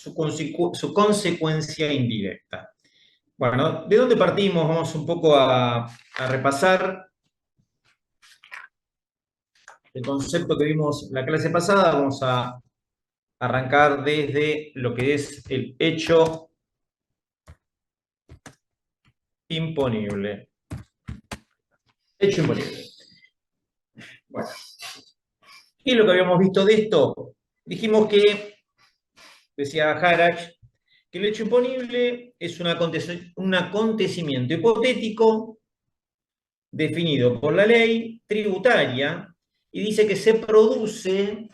su consecuencia indirecta. Bueno, ¿de dónde partimos? Vamos un poco a repasar el concepto que vimos la clase pasada. Vamos a arrancar desde lo que es el hecho imponible. Hecho imponible. Bueno, ¿qué es lo que habíamos visto de esto? Dijimos que, decía Harach, que el hecho imponible es un acontecimiento hipotético definido por la ley tributaria y dice que se produce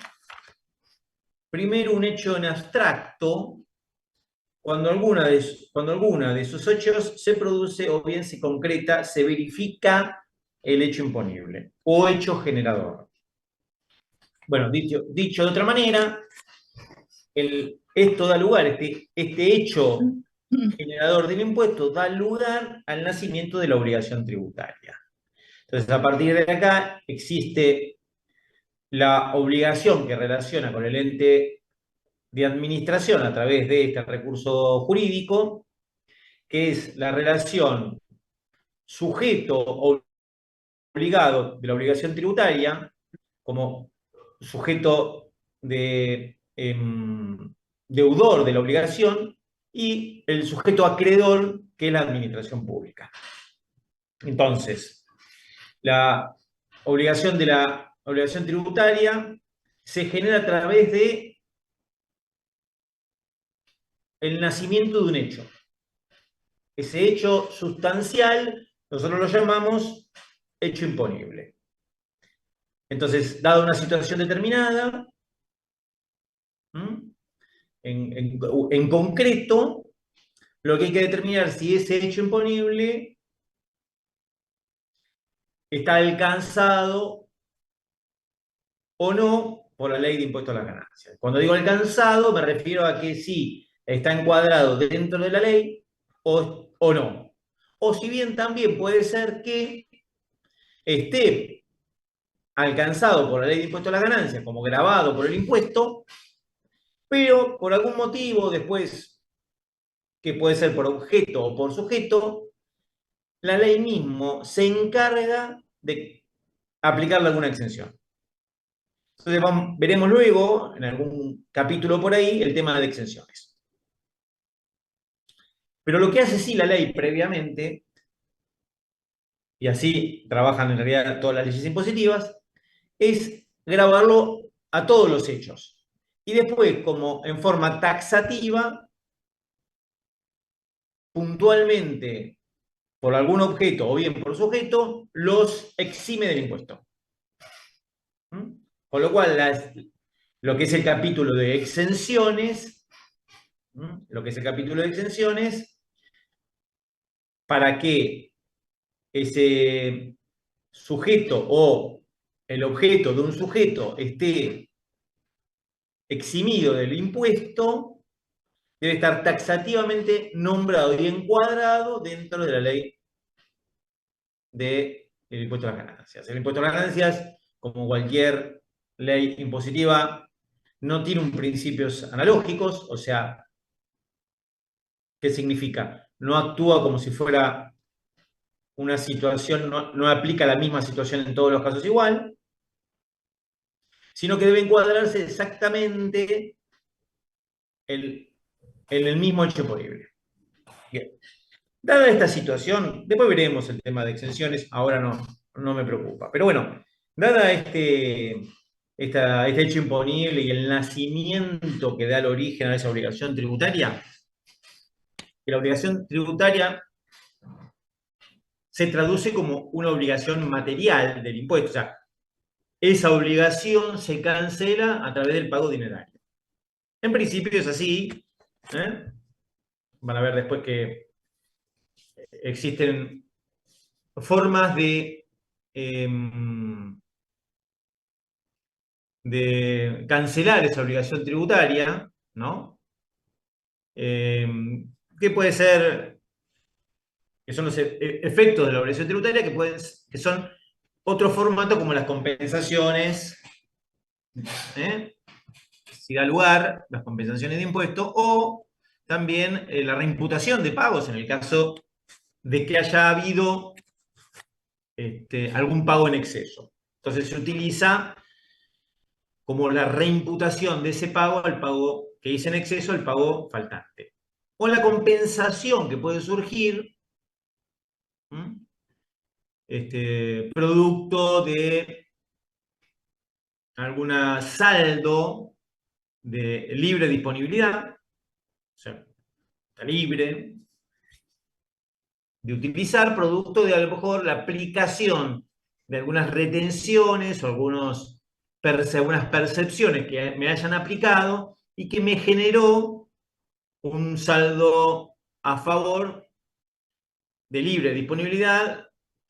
primero un hecho en abstracto cuando alguna de sus hechos se produce o bien se concreta, se verifica el hecho imponible o hecho generador. Bueno, dicho de otra manera, esto da lugar, este hecho generador del impuesto da lugar al nacimiento de la obligación tributaria. Entonces, a partir de acá existe la obligación que relaciona con el ente de administración a través de este recurso jurídico, que es la relación sujeto obligado de la obligación tributaria como sujeto deudor de la obligación y el sujeto acreedor, que es la administración pública. Entonces, la obligación tributaria se genera a través de el nacimiento de un hecho. Ese hecho sustancial nosotros lo llamamos hecho imponible. Entonces, dada una situación determinada, en concreto, lo que hay que determinar es si ese hecho imponible está alcanzado o no por la ley de impuesto a las ganancias. Cuando digo alcanzado, me refiero a que sí está encuadrado dentro de la ley o no. O si bien también puede ser que esté alcanzado por la ley de impuesto a las ganancias, como grabado por el impuesto, pero por algún motivo después, que puede ser por objeto o por sujeto, la ley mismo se encarga de aplicarle alguna exención. Entonces veremos luego, en algún capítulo por ahí, el tema de exenciones. Pero lo que hace sí la ley previamente, y así trabajan en realidad todas las leyes impositivas, es grabarlo a todos los hechos. Y después, como en forma taxativa, puntualmente, por algún objeto o bien por sujeto, los exime del impuesto. Con lo cual, lo que es el capítulo de exenciones, para que ese sujeto o el objeto de un sujeto esté eximido del impuesto, debe estar taxativamente nombrado y encuadrado dentro de la ley del impuesto a las ganancias. El impuesto a las ganancias, como cualquier ley impositiva, no tiene un principios analógicos, o sea, ¿qué significa? No actúa como si fuera una situación, no aplica la misma situación en todos los casos igual, sino que debe encuadrarse exactamente en el mismo hecho imponible. Bien. Dada esta situación, después veremos el tema de exenciones, ahora no me preocupa. Pero bueno, dada este hecho imponible y el nacimiento que da el origen a esa obligación tributaria, que la obligación tributaria se traduce como una obligación material del impuesto. O sea, esa obligación se cancela a través del pago dinerario. En principio es así. Van a ver después que existen formas de cancelar esa obligación tributaria, ¿no? Que puede ser, que son los efectos de la obligación tributaria, que son otro formato como las compensaciones, si da lugar, las compensaciones de impuestos, o también la reimputación de pagos en el caso de que haya habido algún pago en exceso. Entonces se utiliza como la reimputación de ese pago al pago que hice en exceso, al pago faltante. O la compensación que puede surgir, producto de algún saldo de libre disponibilidad, o sea, está libre de utilizar, producto de a lo mejor la aplicación de algunas retenciones o algunas percepciones que me hayan aplicado y que me generó un saldo a favor de libre disponibilidad,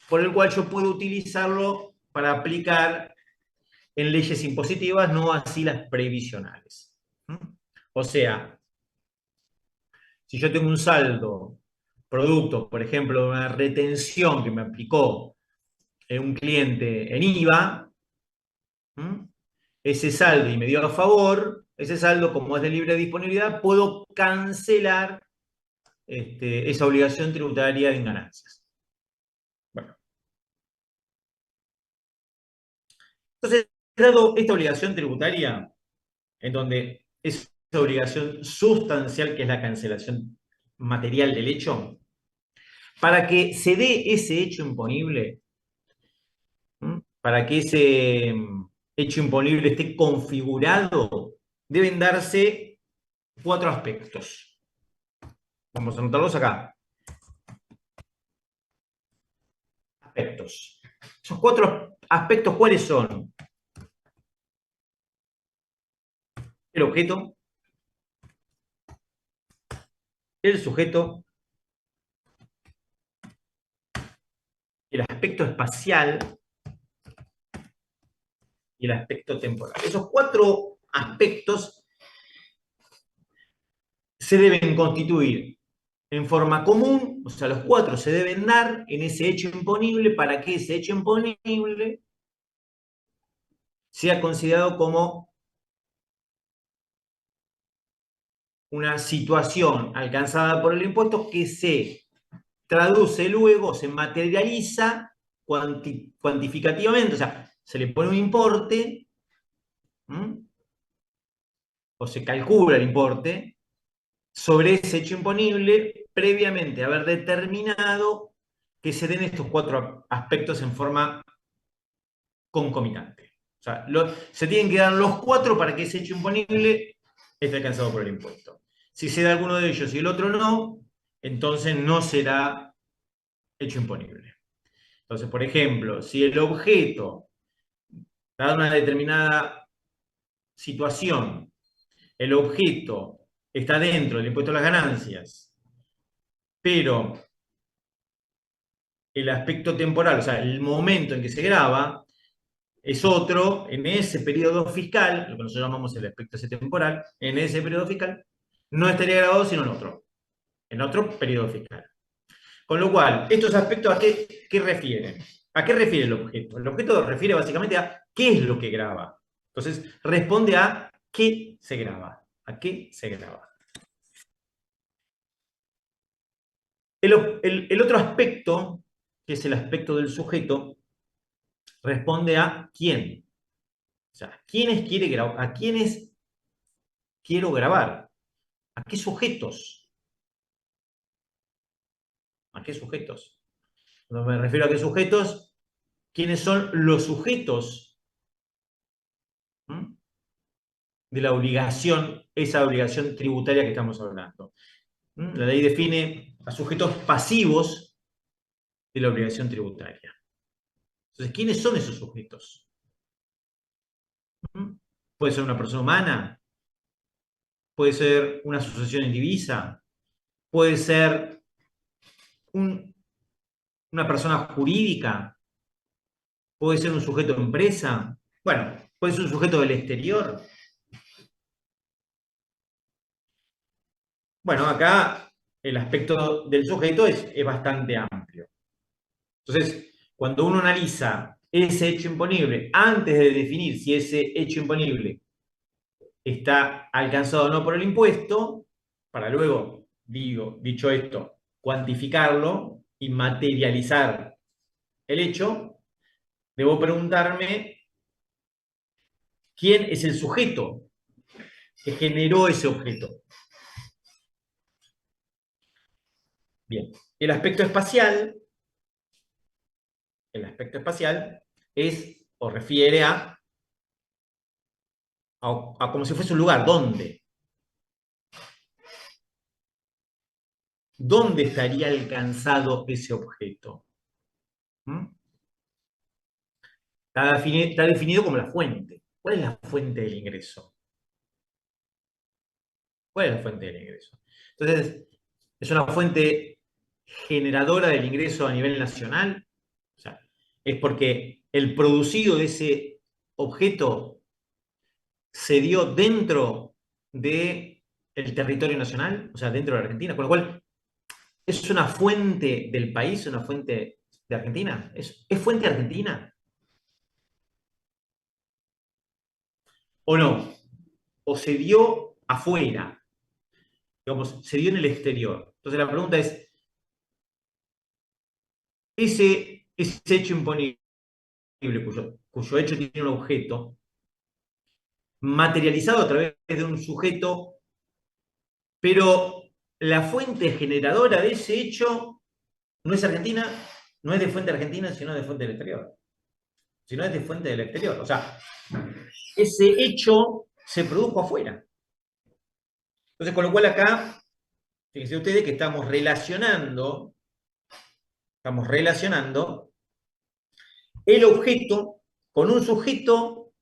por el cual yo puedo utilizarlo para aplicar en leyes impositivas, no así las previsionales. O sea, si yo tengo un saldo producto, por ejemplo, de una retención que me aplicó un cliente en IVA, ese saldo y me dio a favor, ese saldo, como es de libre disponibilidad, puedo cancelar esa obligación tributaria en ganancias. Bueno. Entonces, dado esta obligación tributaria, en donde es una obligación sustancial, que es la cancelación material del hecho, para que se dé ese hecho imponible, para que ese hecho imponible esté configurado, deben darse 4 aspectos. Vamos a anotarlos acá. Aspectos. Esos 4 aspectos, ¿cuáles son? El objeto, el sujeto, el aspecto espacial y el aspecto temporal. Esos 4 aspectos se deben constituir en forma común, o sea, los 4 se deben dar en ese hecho imponible para que ese hecho imponible sea considerado como una situación alcanzada por el impuesto que se traduce luego, se materializa cuantificativamente, o sea, se le pone un importe, o se calcula el importe, sobre ese hecho imponible, previamente haber determinado que se den estos 4 aspectos en forma concomitante. O sea, se tienen que dar los 4 para que ese hecho imponible esté alcanzado por el impuesto. Si se da alguno de ellos y el otro no, entonces no será hecho imponible. Entonces, por ejemplo, si el objeto, dada una determinada situación, el objeto está dentro del impuesto a las ganancias, pero el aspecto temporal, o sea, el momento en que se graba, es otro, en ese periodo fiscal, lo que nosotros llamamos el aspecto temporal, en ese periodo fiscal, no estaría grabado sino en otro periodo fiscal. Con lo cual, estos aspectos, ¿qué refieren? ¿A qué refiere el objeto? El objeto refiere básicamente a qué es lo que graba. Entonces, responde a qué se graba. ¿A qué se graba? El otro aspecto, que es el aspecto del sujeto, responde a quién. O sea, ¿quiénes quiere grabar? ¿A quiénes quiero grabar? ¿A qué sujetos? ¿A qué sujetos? Cuando me refiero a qué sujetos, ¿quiénes son los sujetos de la obligación, esa obligación tributaria que estamos hablando? La ley define a sujetos pasivos de la obligación tributaria. Entonces, ¿quiénes son esos sujetos? Puede ser una persona humana, puede ser una asociación indivisa, puede ser una persona jurídica, puede ser un sujeto de empresa, bueno, puede ser un sujeto del exterior. Bueno, acá el aspecto del sujeto es bastante amplio. Entonces, cuando uno analiza ese hecho imponible, antes de definir si ese hecho imponible está alcanzado o no por el impuesto, para luego, dicho esto, cuantificarlo y materializar el hecho, debo preguntarme quién es el sujeto que generó ese objeto. Bien, el aspecto espacial es o refiere a como si fuese un lugar. ¿Dónde? ¿Dónde estaría alcanzado ese objeto? ¿Mm? Está definido como la fuente. ¿Cuál es la fuente del ingreso? ¿Cuál es la fuente del ingreso? Entonces, ¿es una fuente generadora del ingreso a nivel nacional? O sea, es porque el producido de ese objeto se dio dentro del territorio nacional, o sea, dentro de la Argentina, con lo cual, ¿es una fuente del país, una fuente de Argentina? ¿Es fuente argentina o no? ¿O se dio afuera? Digamos, se dio en el exterior. Entonces la pregunta es, ese hecho imponible, cuyo hecho tiene un objeto, materializado a través de un sujeto, pero la fuente generadora de ese hecho no es argentina, no es de fuente argentina, sino de fuente del exterior. Sino es de fuente del exterior. O sea, ese hecho se produjo afuera. Entonces, con lo cual acá, fíjense ustedes que estamos relacionando el objeto con un sujeto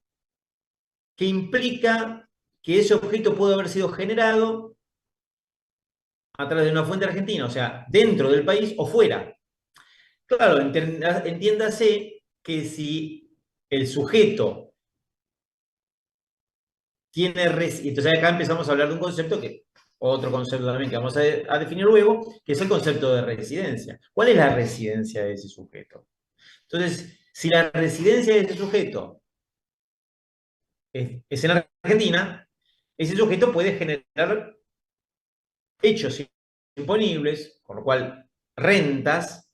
que implica que ese objeto puede haber sido generado a través de una fuente argentina, o sea, dentro del país o fuera. Claro, entiéndase que si el sujeto tiene... Entonces acá empezamos a hablar de un concepto que, otro concepto también que vamos a definir luego, que es el concepto de residencia. ¿Cuál es la residencia de ese sujeto? Entonces, si la residencia de ese sujeto es en Argentina, ese sujeto puede generar hechos imponibles, con lo cual rentas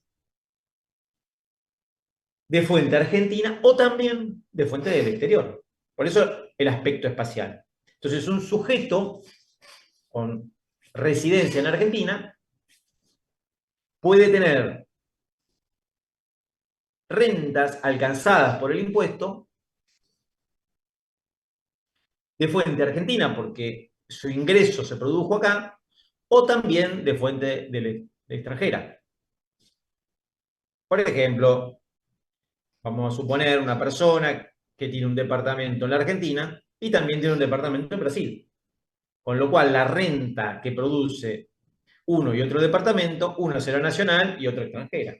de fuente argentina o también de fuente del exterior. Por eso el aspecto espacial. Entonces, un sujeto con residencia en Argentina puede tener rentas alcanzadas por el impuesto de fuente argentina porque su ingreso se produjo acá o también de fuente de extranjera. Por ejemplo, vamos a suponer una persona que tiene un departamento en la Argentina y también tiene un departamento en Brasil. Con lo cual, la renta que produce uno y otro departamento, uno será nacional y otro extranjera.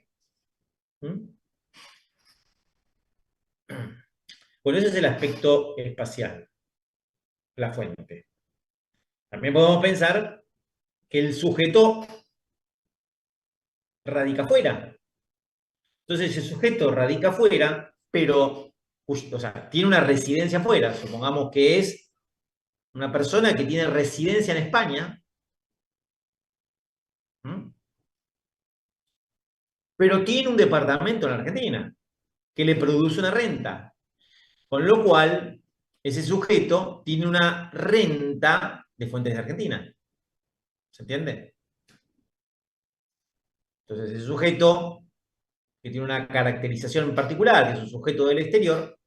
¿Mm? Bueno, ese es el aspecto espacial, la fuente. También podemos pensar que el sujeto radica fuera. Entonces, ese sujeto radica fuera, pero o sea, tiene una residencia fuera. Supongamos que es una persona que tiene residencia en España, ¿m? Pero tiene un departamento en Argentina que le produce una renta. Con lo cual, ese sujeto tiene una renta de fuentes de Argentina. ¿Se entiende? Entonces, ese sujeto que tiene una caracterización en particular, que es un sujeto del exterior,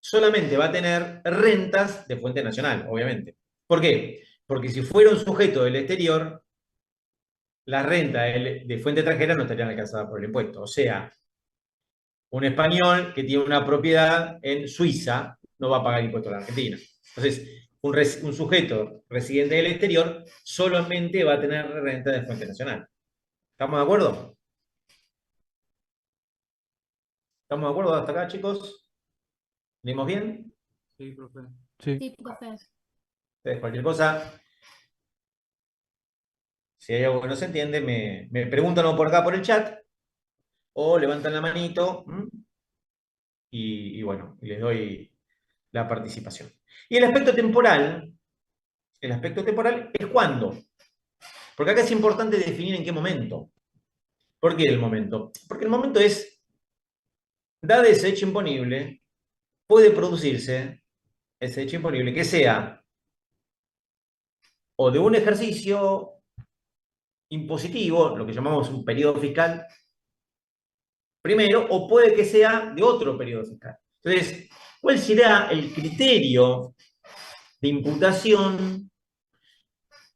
solamente va a tener rentas de fuente nacional, obviamente. ¿Por qué? Porque si fuera un sujeto del exterior, las rentas de fuente extranjera no estarían alcanzadas por el impuesto. O sea, un español que tiene una propiedad en Suiza no va a pagar impuestos a la Argentina. Entonces, un sujeto residente del exterior solamente va a tener renta de fuente nacional. ¿Estamos de acuerdo? ¿Estamos de acuerdo hasta acá, chicos? ¿Leímos bien? Sí, profe. Sí. Sí, profe. Entonces, cualquier cosa, si hay algo que no se entiende, me preguntan o por acá por el chat o levantan la manito y bueno, les doy la participación. Y el aspecto temporal es cuándo. Porque acá es importante definir en qué momento. ¿Por qué el momento? Porque el momento es, dado ese hecho imponible, puede producirse ese hecho imponible que sea o de un ejercicio impositivo, lo que llamamos un periodo fiscal, primero, o puede que sea de otro periodo fiscal. Entonces, ¿cuál será el criterio de imputación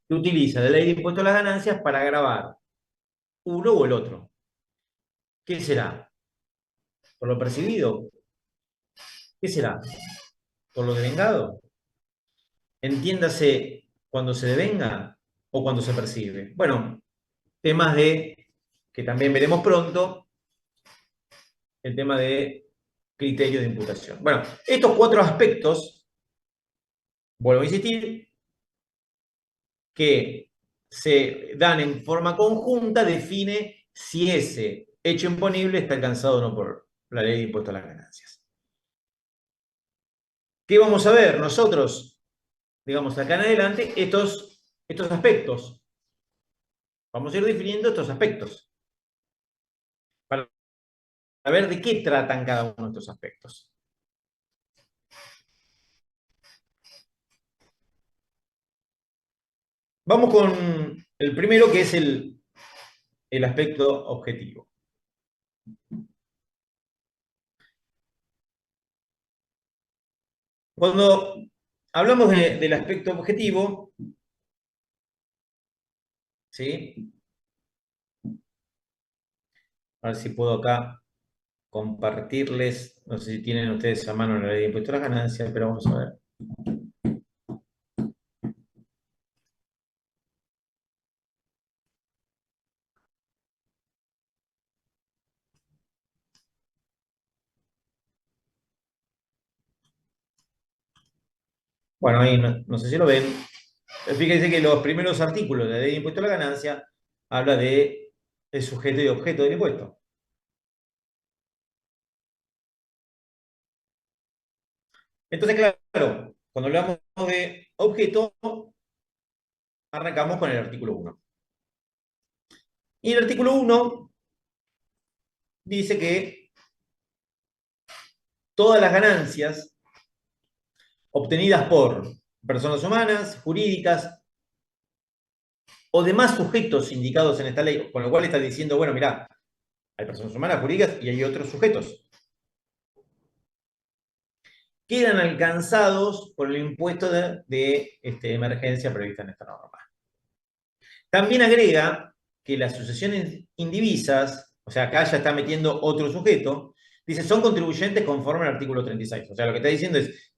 que utiliza la ley de impuesto a las ganancias para gravar uno o el otro? ¿Qué será? ¿Por lo percibido? ¿Qué será? ¿Por lo devengado? Entiéndase cuando se devenga o cuando se percibe. Bueno, temas de que también veremos pronto, el tema de criterio de imputación. Bueno, estos 4 aspectos, vuelvo a insistir, que se dan en forma conjunta, define si ese hecho imponible está alcanzado o no por la ley de impuesto a las ganancias. ¿Qué vamos a ver nosotros, digamos, acá en adelante? Estos aspectos. Vamos a ir definiendo estos aspectos para ver de qué tratan cada uno de estos aspectos. Vamos con el primero, que es el aspecto objetivo. Cuando hablamos del aspecto objetivo, ¿sí? A ver si puedo acá compartirles, no sé si tienen ustedes a mano la ley de impuesto a las ganancias, pero vamos a ver. Bueno, ahí no sé si lo ven. Fíjense que los primeros artículos de la ley de impuesto a la ganancia habla de el sujeto y objeto del impuesto. Entonces, claro, cuando hablamos de objeto, arrancamos con el artículo 1. Y el artículo 1 dice que todas las ganancias obtenidas por personas humanas, jurídicas o demás sujetos indicados en esta ley, con lo cual está diciendo, bueno, mirá, hay personas humanas, jurídicas y hay otros sujetos, quedan alcanzados por el impuesto de emergencia prevista en esta norma. También agrega que las sucesiones indivisas, o sea, acá ya está metiendo otro sujeto, dice, son contribuyentes conforme al artículo 36. O sea, lo que está diciendo es,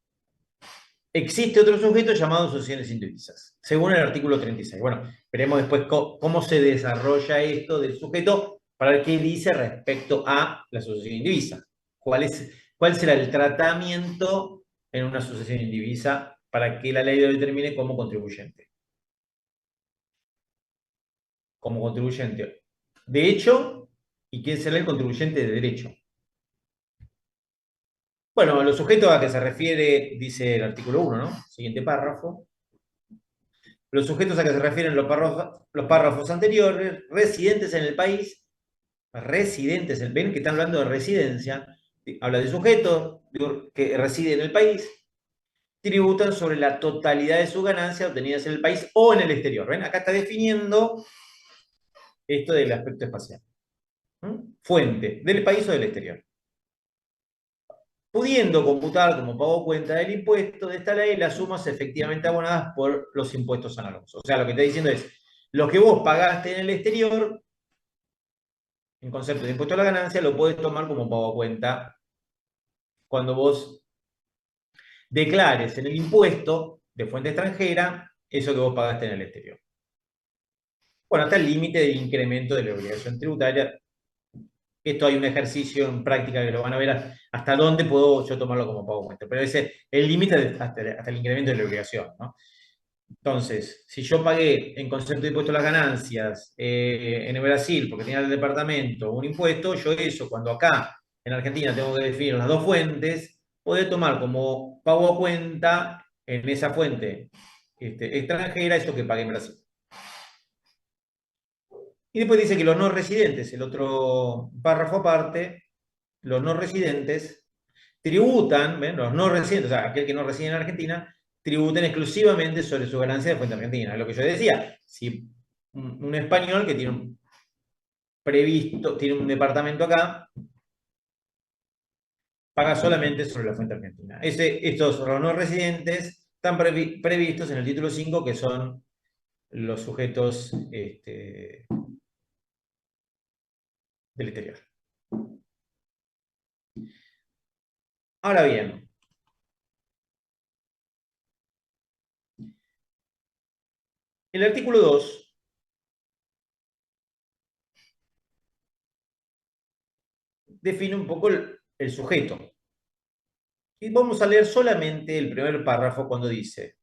existe otro sujeto llamado sucesiones indivisas, según el artículo 36. Bueno, veremos después cómo se desarrolla esto del sujeto para ver qué dice respecto a la sucesión indivisa. ¿Cuál será el tratamiento en una sucesión indivisa para que la ley lo determine como contribuyente? Como contribuyente de hecho, y quién será el contribuyente de derecho. Bueno, los sujetos a que se refiere, dice el artículo 1, ¿no? Siguiente párrafo. Los sujetos a que se refieren los párrafos anteriores, residentes en el país, ven que están hablando de residencia, habla de sujetos que residen en el país, tributan sobre la totalidad de sus ganancias obtenidas en el país o en el exterior. ¿Ven? Acá está definiendo esto del aspecto espacial. Fuente, del país o del exterior. Pudiendo computar como pago cuenta del impuesto de esta ley las sumas efectivamente abonadas por los impuestos análogos. O sea, lo que está diciendo es, lo que vos pagaste en el exterior, en concepto de impuesto a la ganancia, lo podés tomar como pago cuenta cuando vos declares en el impuesto de fuente extranjera eso que vos pagaste en el exterior. Bueno, hasta el límite de incremento de la obligación tributaria. Esto hay un ejercicio en práctica que lo van a ver hasta dónde puedo yo tomarlo como pago cuenta. Pero ese el límite hasta el incremento de la obligación, ¿no? Entonces, si yo pagué en concepto de impuesto a las ganancias en el Brasil, porque tenía el departamento un impuesto, yo eso, cuando acá en Argentina tengo que definir las dos fuentes, podés tomar como pago a cuenta en esa fuente extranjera eso que pagué en Brasil. Y después dice que los no residentes, el otro párrafo aparte, los no residentes tributan, ¿ven? Los no residentes, o sea, aquel que no reside en Argentina, tributan exclusivamente sobre su ganancia de fuente argentina. Es lo que yo decía. Si un español que tiene un departamento acá, paga solamente sobre la fuente argentina. Estos no residentes están previstos en el título 5, que son los sujetos del exterior. Ahora bien, el artículo 2 define un poco el sujeto. Y vamos a leer solamente el primer párrafo cuando dice: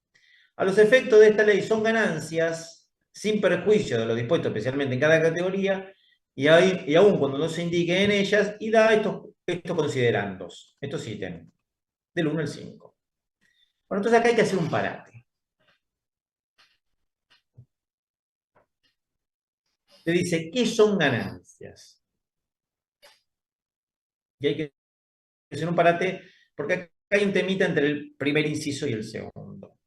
a los efectos de esta ley son ganancias sin perjuicio de lo dispuesto especialmente en cada categoría y aun cuando no se indique en ellas, y da estos considerandos, estos ítems, del 1 al 5. Bueno, entonces acá hay que hacer un parate. Te dice, ¿qué son ganancias? Y hay que hacer un parate porque acá hay un temita entre el primer inciso y el segundo.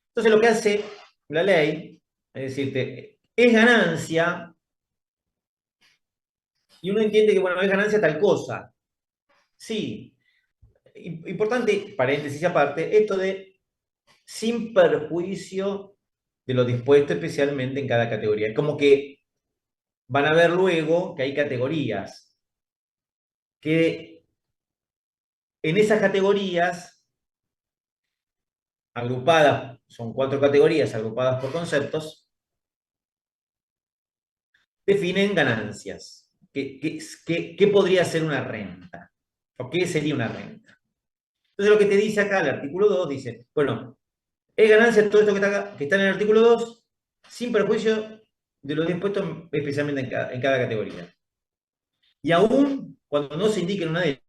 Entonces lo que hace la ley es decirte, es ganancia, y uno entiende que, bueno, es ganancia tal cosa. Sí. Importante, paréntesis aparte, esto de sin perjuicio de lo dispuesto especialmente en cada categoría. Es como que van a ver luego que hay categorías, que en esas categorías agrupadas, son 4 categorías agrupadas por conceptos, definen ganancias. ¿Qué podría ser una renta? ¿O qué sería una renta? Entonces lo que te dice acá el artículo 2 dice, bueno, es ganancia todo esto que está en el artículo 2, sin perjuicio de lo dispuesto especialmente en cada categoría. Y aún cuando no se indique en una de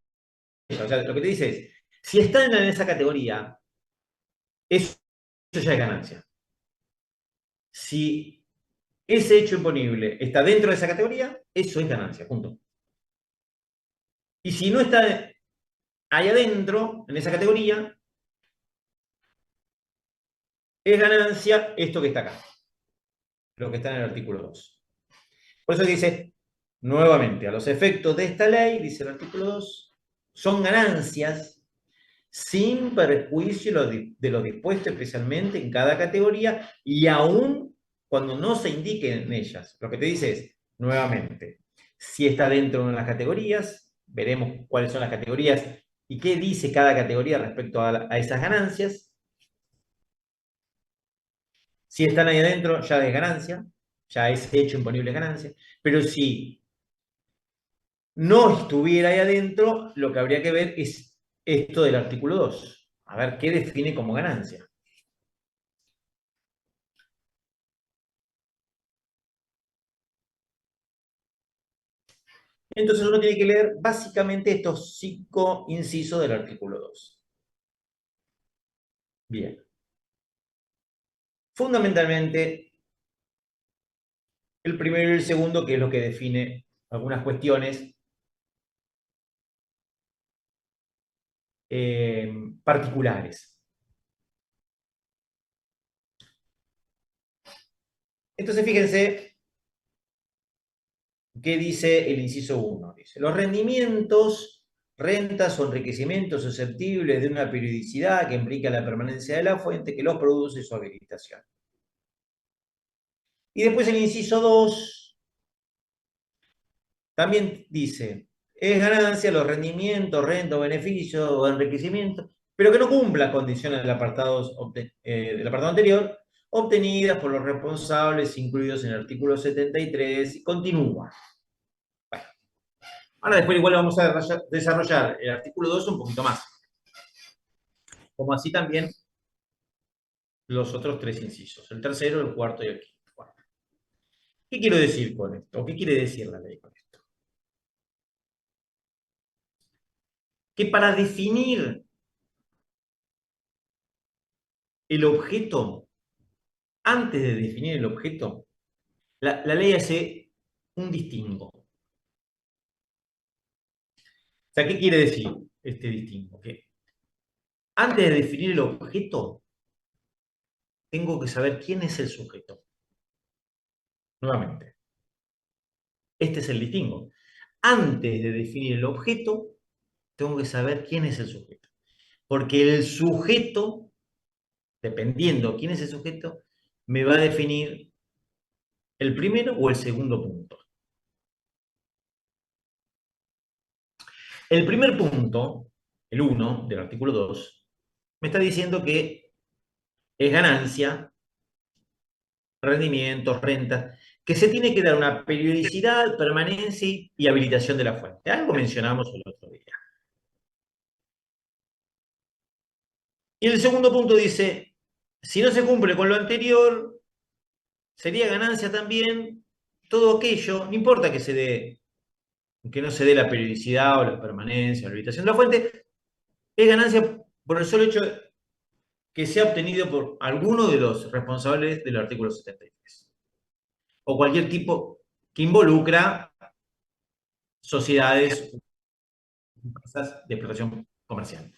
ellas, o sea, lo que te dice es, si están en esa categoría, eso ya es ganancia. Si ese hecho imponible está dentro de esa categoría, eso es ganancia, punto. Y si no está ahí adentro, en esa categoría, es ganancia esto que está acá, lo que está en el artículo 2. Por eso dice, nuevamente, a los efectos de esta ley, dice el artículo 2, son ganancias sin perjuicio de lo dispuesto especialmente en cada categoría y aún cuando no se indique en ellas. Lo que te dice es, nuevamente, si está dentro de las categorías, veremos cuáles son las categorías y qué dice cada categoría respecto a esas ganancias. Si están ahí adentro, ya es ganancia, ya es hecho imponible ganancia. Pero si no estuviera ahí adentro, lo que habría que ver es esto del artículo 2. A ver qué define como ganancia. Entonces uno tiene que leer básicamente estos 5 incisos del artículo 2. Bien. Fundamentalmente, el primero y el segundo, que es lo que define algunas cuestiones particulares. Entonces, fíjense qué dice el inciso 1. Dice, los rendimientos, rentas o enriquecimientos susceptibles de una periodicidad que implica la permanencia de la fuente que los produce y su habilitación. Y después el inciso 2 también dice, es ganancia los rendimientos, renta o beneficio o enriquecimiento, pero que no cumpla condiciones del del apartado anterior, obtenidas por los responsables incluidos en el artículo 73, y continúa. Bueno, ahora después igual vamos a desarrollar el artículo 2 un poquito más, como así también los otros 3 incisos, el tercero, el cuarto y el quinto. Bueno, ¿qué quiero decir con esto? ¿O qué quiere decir la ley con esto? que para definir el objeto, antes de definir el objeto, la ley hace un distingo. O sea, ¿qué quiere decir este distingo? Que antes de definir el objeto, tengo que saber quién es el sujeto. Nuevamente, este es el distingo. Antes de definir el objeto, tengo que saber quién es el sujeto. Porque el sujeto, dependiendo quién es el sujeto, me va a definir el primero o el segundo punto. El primer punto, el 1 del artículo 2, me está diciendo que es ganancia, rendimientos, rentas, que se tiene que dar una periodicidad, permanencia y habilitación de la fuente. Algo mencionamos el otro día. Y el segundo punto dice, si no se cumple con lo anterior, sería ganancia también todo aquello, no importa que que no se dé la periodicidad o la permanencia o la habilitación de la fuente, es ganancia por el solo hecho que sea obtenido por alguno de los responsables del artículo 73. O cualquier tipo que involucra sociedades empresas de explotación comercial.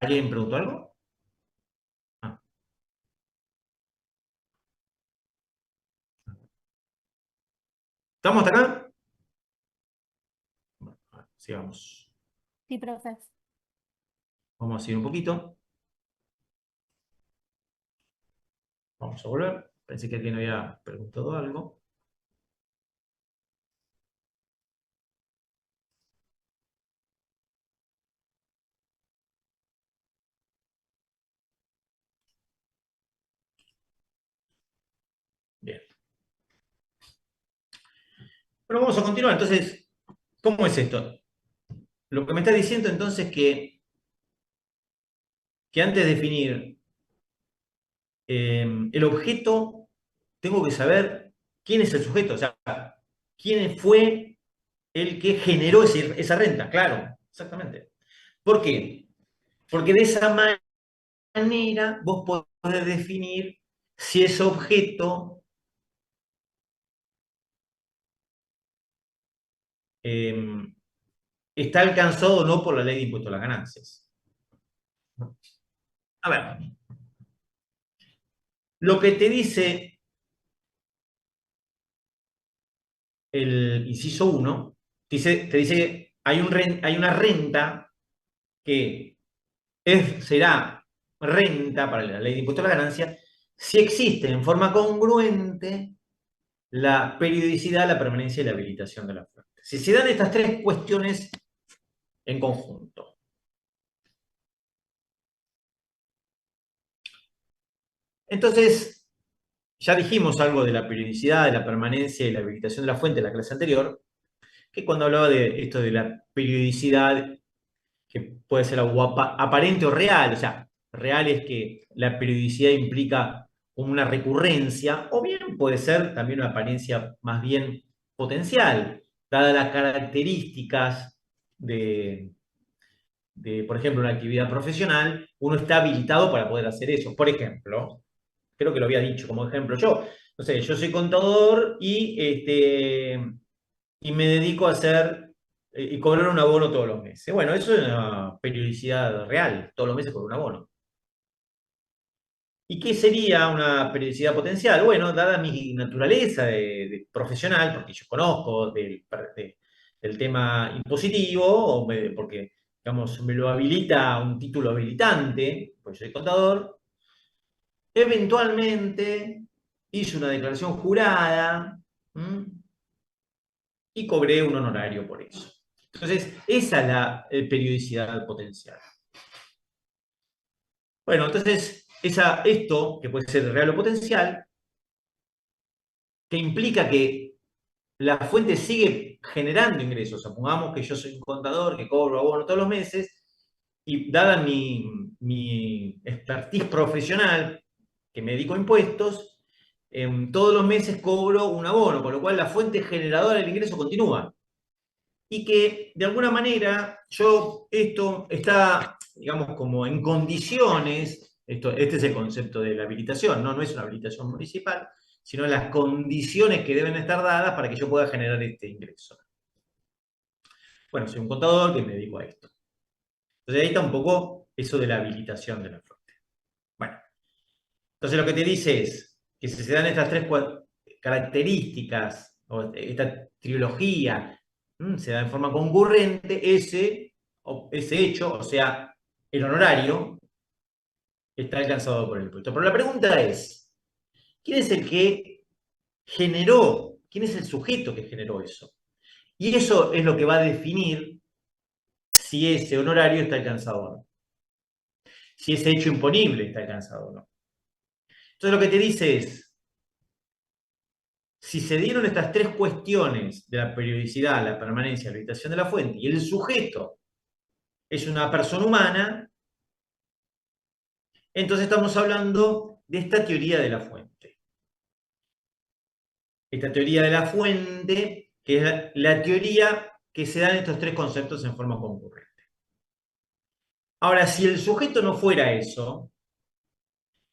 ¿Alguien preguntó algo? Ah. ¿Estamos hasta acá? Bueno, sigamos. Sí, profe. Vamos a seguir un poquito. Vamos a volver. Pensé que alguien había preguntado algo. Bien. Bueno, vamos a continuar. Entonces, ¿cómo es esto? Lo que me está diciendo entonces que antes de definir el objeto, tengo que saber quién es el sujeto, o sea, quién fue el que generó esa renta, claro, exactamente. ¿Por qué? Porque de esa manera vos podés definir si ese objeto está alcanzado o no por la ley de impuesto a las ganancias. A ver, lo que te dice el inciso 1, te dice que hay una renta que será renta para la ley de impuesto a la ganancia si existe en forma congruente la periodicidad, la permanencia y la habilitación de la fuente. Si se dan estas tres cuestiones en conjunto. Entonces, ya dijimos algo de la periodicidad, de la permanencia y la habilitación de la fuente en la clase anterior, que cuando hablaba de esto de la periodicidad, que puede ser algo aparente o real, o sea, real es que la periodicidad implica como una recurrencia, o bien puede ser también una apariencia más bien potencial, dadas las características por ejemplo, una actividad profesional, uno está habilitado para poder hacer eso. Por ejemplo, creo que lo había dicho como ejemplo yo, no sé, yo soy contador y me dedico a hacer y cobrar un abono todos los meses. Bueno, eso es una periodicidad real, todos los meses por un abono. ¿Y qué sería una periodicidad potencial? Bueno, dada mi naturaleza de profesional, porque yo conozco del tema impositivo, porque, digamos, me lo habilita un título habilitante, pues yo soy contador, eventualmente hice una declaración jurada, ¿m? Y cobré un honorario por eso. Entonces, esa es la periodicidad potencial. Bueno, entonces, esto, que puede ser real o potencial, que implica que la fuente sigue generando ingresos. Supongamos que yo soy un contador que cobro abono todos los meses y dada mi expertise profesional, que me dedico a impuestos, todos los meses cobro un abono, con lo cual la fuente generadora del ingreso continúa. y que de alguna manera esto está, digamos, como en condiciones, este es el concepto de la habilitación, ¿no? No es una habilitación municipal, sino las condiciones que deben estar dadas para que yo pueda generar este ingreso. Bueno, soy un contador que me dedico a esto. Entonces ahí está un poco eso de la habilitación de la fuente. Bueno, entonces lo que te dice es que si se dan estas tres características, o esta trilogía, se da en forma concurrente, ese hecho, o sea, el honorario, está alcanzado por el impuesto. Pero la pregunta es, ¿quién es el que generó? ¿Quién es el sujeto que generó eso? Y eso es lo que va a definir si ese honorario está alcanzado o no. Si ese hecho imponible está alcanzado o no. Entonces lo que te dice es, si se dieron estas tres cuestiones de la periodicidad, la permanencia, la habilitación de la fuente, y el sujeto es una persona humana, entonces estamos hablando de esta teoría de la fuente. Esta teoría de la fuente, que es la teoría que se dan estos tres conceptos en forma concurrente. Ahora, si el sujeto no fuera eso,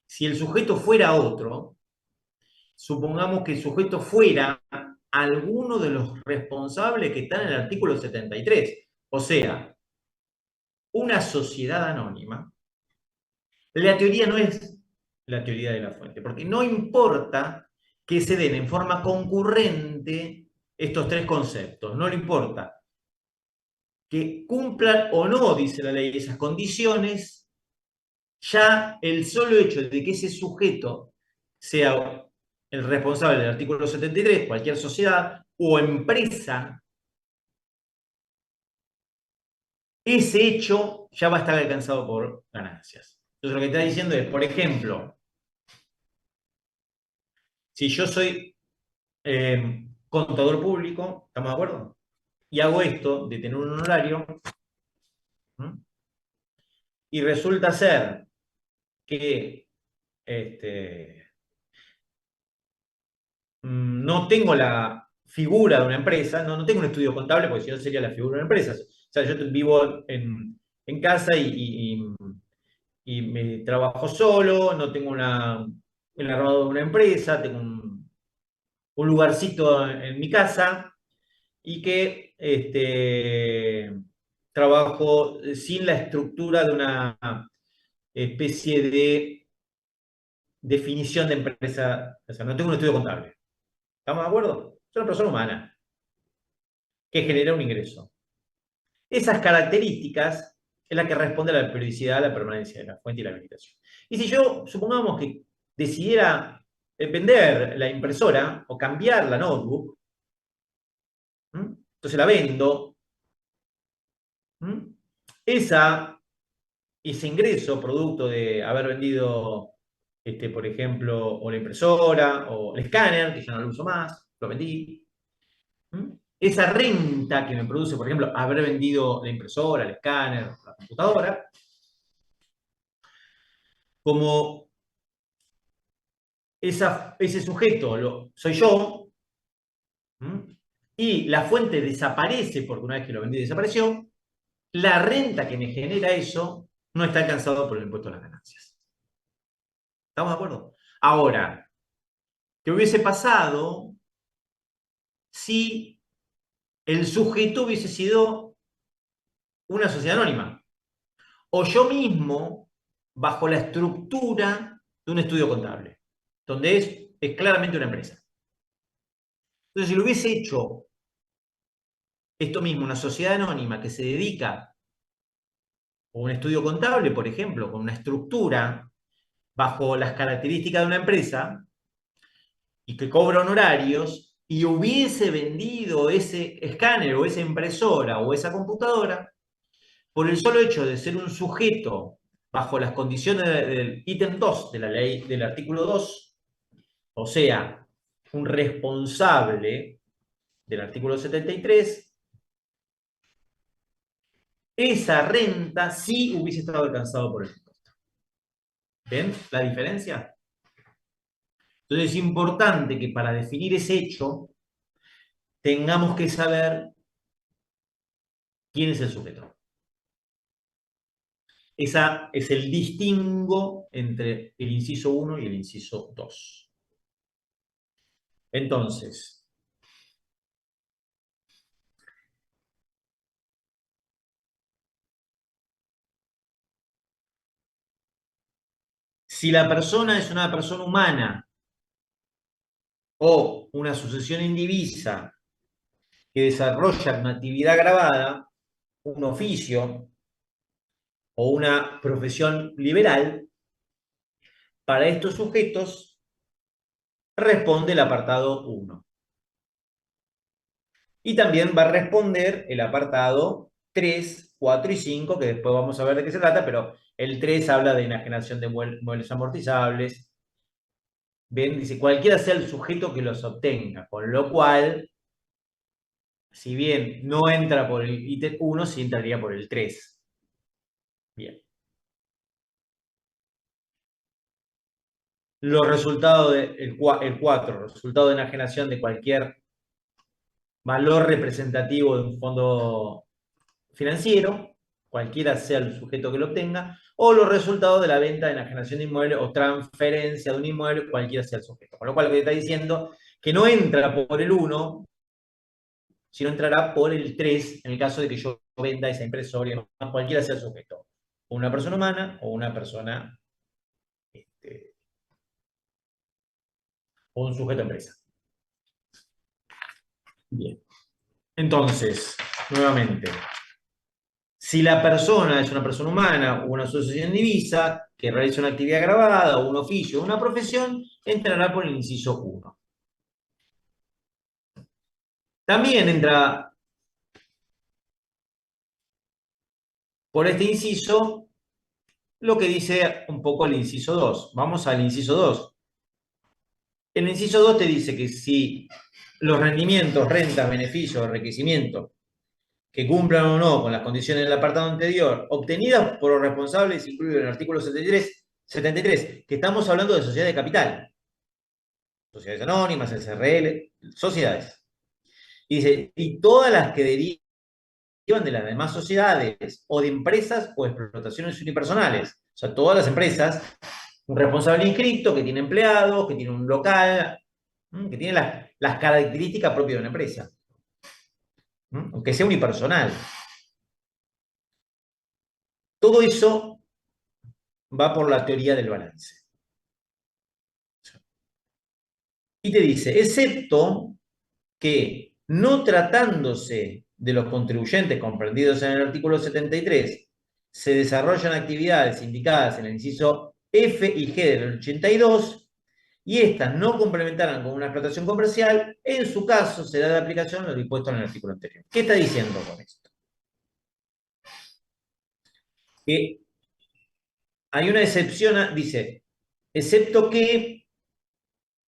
si el sujeto fuera otro, supongamos que el sujeto fuera alguno de los responsables que están en el artículo 73, o sea, una sociedad anónima, la teoría no es la teoría de la fuente, porque no importa que se den en forma concurrente estos tres conceptos, no le importa que cumplan o no, dice la ley, esas condiciones, ya el solo hecho de que ese sujeto sea el responsable del artículo 73, cualquier sociedad o empresa, ese hecho ya va a estar alcanzado por ganancias. Entonces lo que está diciendo es, por ejemplo, si yo soy contador público, ¿estamos de acuerdo? Y hago esto de tener un honorario, ¿m? Y resulta ser que no tengo la figura de una empresa, no tengo un estudio contable, porque si no sería la figura de una empresa. O sea, yo vivo en casa y me trabajo solo, no tengo el armado de una empresa, tengo un lugarcito en mi casa y que trabajo sin la estructura de una especie de definición de empresa. O sea, no tengo un estudio contable. ¿Estamos de acuerdo? Soy una persona humana que genera un ingreso. Esas características es la que responde a la periodicidad, la permanencia de la fuente y la habilitación. Y si yo, supongamos que decidiera vender la impresora o cambiar la notebook, entonces la vendo, ese ingreso producto de haber vendido, por ejemplo, o la impresora o el escáner, que ya no lo uso más, lo vendí. Esa renta que me produce, por ejemplo, haber vendido la impresora, el escáner, la computadora, como ese sujeto soy yo, y la fuente desaparece porque una vez que lo vendí desapareció, la renta que me genera eso no está alcanzado por el impuesto a las ganancias. ¿Estamos de acuerdo? Ahora, ¿qué hubiese pasado si el sujeto hubiese sido una sociedad anónima? O yo mismo, bajo la estructura de un estudio contable, donde es claramente una empresa. Entonces, si lo hubiese hecho esto mismo, una sociedad anónima que se dedica, o un estudio contable, por ejemplo, con una estructura bajo las características de una empresa y que cobra honorarios, y hubiese vendido ese escáner o esa impresora o esa computadora, por el solo hecho de ser un sujeto bajo las condiciones del ítem 2 de la ley, del artículo 2, o sea, un responsable del artículo 73, esa renta sí hubiese estado alcanzado por el impuesto. ¿Ven la diferencia? Entonces es importante que para definir ese hecho tengamos que saber ¿Quién es el sujeto? Esa es el distingo entre el inciso 1 y el inciso 2. Entonces, si la persona es una persona humana o una sucesión indivisa que desarrolla una actividad grabada, un oficio o una profesión liberal, para estos sujetos responde el apartado 1. Y también va a responder el apartado 3, 4 y 5, que después vamos a ver de qué se trata, pero el 3 habla de enajenación de muebles amortizables. Ven, dice, cualquiera sea el sujeto que los obtenga, con lo cual, si bien no entra por el ítem 1, sí entraría por el 3. Bien. Los resultados del 4, resultado de enajenación de cualquier valor representativo de un fondo financiero, cualquiera sea el sujeto que lo obtenga, o los resultados de la venta de enajenación de inmueble o transferencia de un inmueble, cualquiera sea el sujeto. Con lo cual, lo que está diciendo que no entra por el 1, sino entrará por el 3 en el caso de que yo venda esa impresora, cualquiera sea el sujeto. O una persona humana o una persona, o un sujeto empresa. Bien. Entonces, nuevamente, si la persona es una persona humana o una asociación divisa que realiza una actividad grabada o un oficio o una profesión, entrará por el inciso 1. También entra por este inciso lo que dice un poco el inciso 2. Vamos al inciso 2. El inciso 2 te dice que si los rendimientos, rentas, beneficios o enriquecimientos que cumplan o no con las condiciones del apartado anterior, obtenidas por los responsables, incluido en el artículo 73, que estamos hablando de sociedades de capital, sociedades anónimas, SRL, sociedades. Y dice, y todas las que derivan de las demás sociedades o de empresas o explotaciones unipersonales. O sea, todas las empresas, un responsable inscrito que tiene empleados, que tiene un local, que tiene las características propias de una empresa. Aunque sea unipersonal. Todo eso va por la teoría del balance. Y te dice, excepto que no tratándose de los contribuyentes comprendidos en el artículo 73, se desarrollan actividades indicadas en el inciso F y G del 82 y estas no complementaran con una explotación comercial, en su caso se da de aplicación lo dispuesto en el artículo anterior. ¿Qué está diciendo con esto? Que hay una excepción, dice, excepto que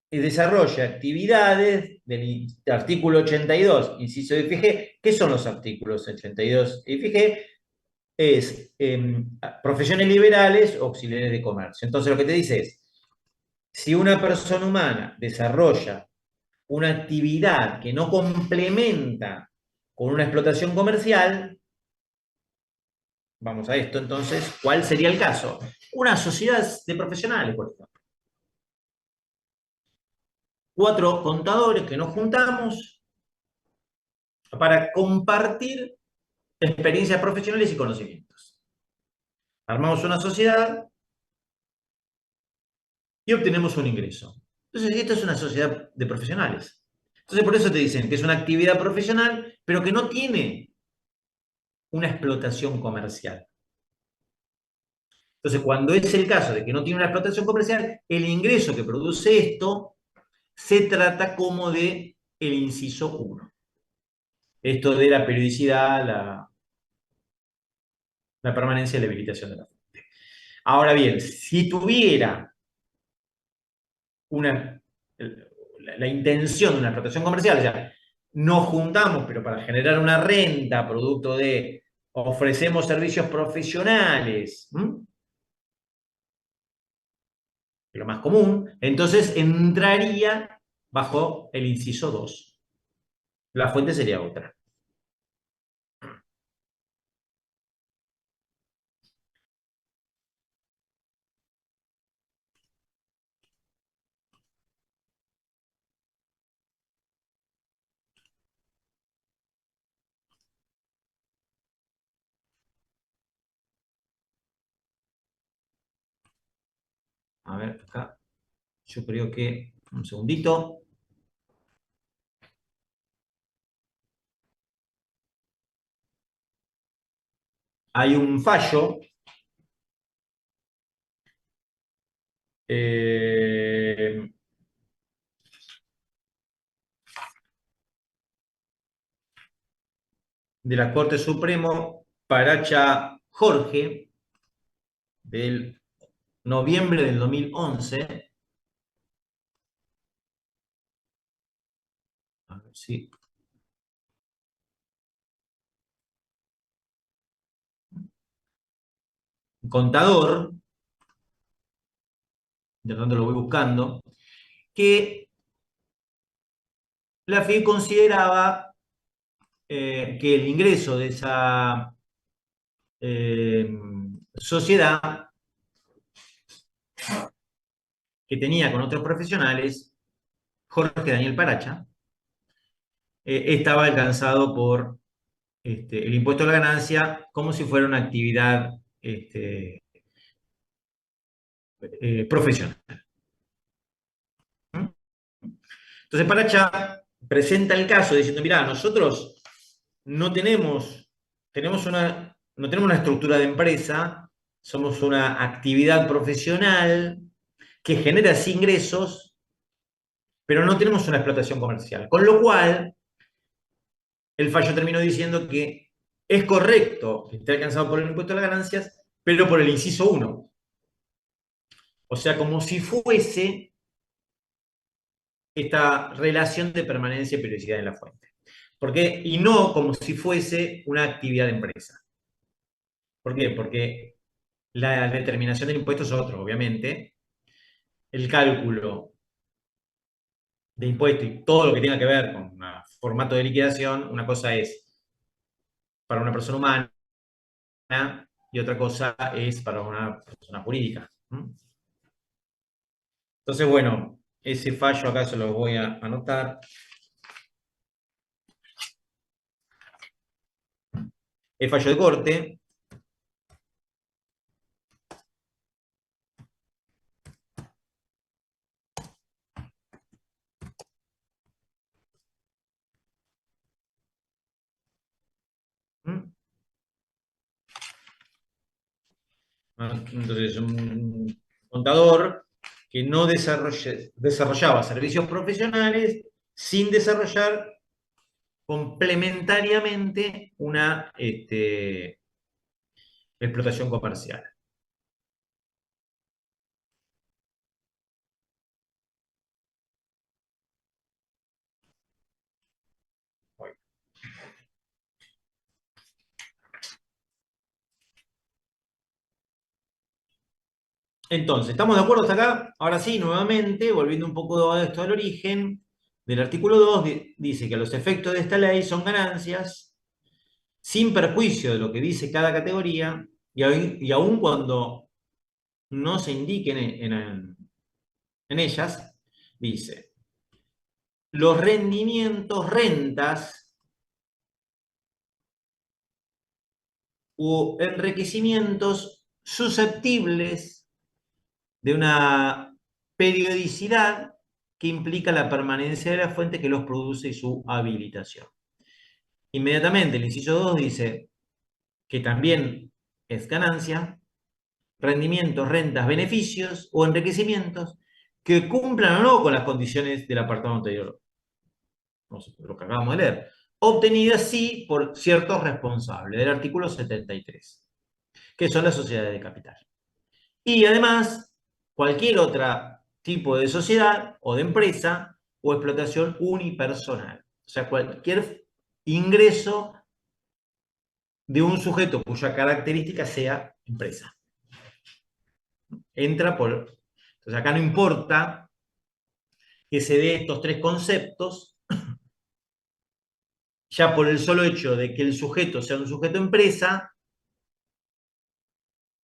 desarrolla actividades del artículo 82, inciso F y G. ¿Qué son los artículos 82 F y G? Es profesiones liberales o auxiliares de comercio. Entonces lo que te dice es, si una persona humana desarrolla una actividad que no complementa con una explotación comercial, vamos a esto entonces, ¿cuál sería el caso? Una sociedad de profesionales, por ejemplo. 4 contadores que nos juntamos para compartir experiencias profesionales y conocimientos. Armamos una sociedad y obtenemos un ingreso. Entonces, esto es una sociedad de profesionales. Entonces, por eso te dicen que es una actividad profesional, pero que no tiene una explotación comercial. Entonces, cuando es el caso de que no tiene una explotación comercial, el ingreso que produce esto se trata como de el inciso 1. Esto de la periodicidad, la permanencia y la habilitación de la fuente. Ahora bien, si tuviera la intención de una explotación comercial, o sea, nos juntamos, pero para generar una renta, producto de ofrecemos servicios profesionales, lo más común, entonces entraría bajo el inciso 2. La fuente sería otra. ver, acá. Yo creo que, un segundito. Hay un fallo eh, de la Corte Supremo Paracha Jorge del noviembre del 2011. A ver si. Un contador, de pronto lo voy buscando, que la FI consideraba que el ingreso de esa eh, sociedad que tenía con otros profesionales, Jorge Daniel Paracha, estaba alcanzado por el impuesto a la ganancia como si fuera una actividad profesional. Entonces Paracha presenta el caso diciendo, mirá, nosotros no no tenemos una estructura de empresa, somos una actividad profesional que genera así ingresos, pero no tenemos una explotación comercial. Con lo cual, el fallo terminó diciendo que es correcto que esté alcanzado por el impuesto a las ganancias, pero por el inciso 1. O sea, como si fuese esta relación de permanencia y periodicidad en la fuente. Y no como si fuese una actividad de empresa. ¿Por qué? Porque la determinación del impuesto es otro, obviamente. El cálculo de impuesto y todo lo que tenga que ver con un formato de liquidación, una cosa es para una persona humana y otra cosa es para una persona jurídica. Entonces, bueno, ese fallo acá se lo voy a anotar. El fallo de corte. Entonces, un contador que no desarrollaba servicios profesionales sin desarrollar complementariamente una explotación comercial. Entonces, ¿estamos de acuerdo hasta acá? Ahora sí, nuevamente, volviendo un poco a esto al origen, del artículo 2 dice que los efectos de esta ley son ganancias sin perjuicio de lo que dice cada categoría y aun cuando no se indiquen en ellas, dice, los rendimientos, rentas u enriquecimientos susceptibles de una periodicidad que implica la permanencia de la fuente que los produce y su habilitación. Inmediatamente el inciso 2 dice que también es ganancia, rendimientos, rentas, beneficios o enriquecimientos que cumplan o no con las condiciones del apartado anterior, no sé, lo que acabamos de leer, obtenidas sí por ciertos responsables del artículo 73, que son las sociedades de capital. Y además, cualquier otro tipo de sociedad o de empresa o explotación unipersonal. O sea, cualquier ingreso de un sujeto cuya característica sea empresa. Entra por... Entonces acá no importa que se dé estos tres conceptos, ya por el solo hecho de que el sujeto sea un sujeto empresa,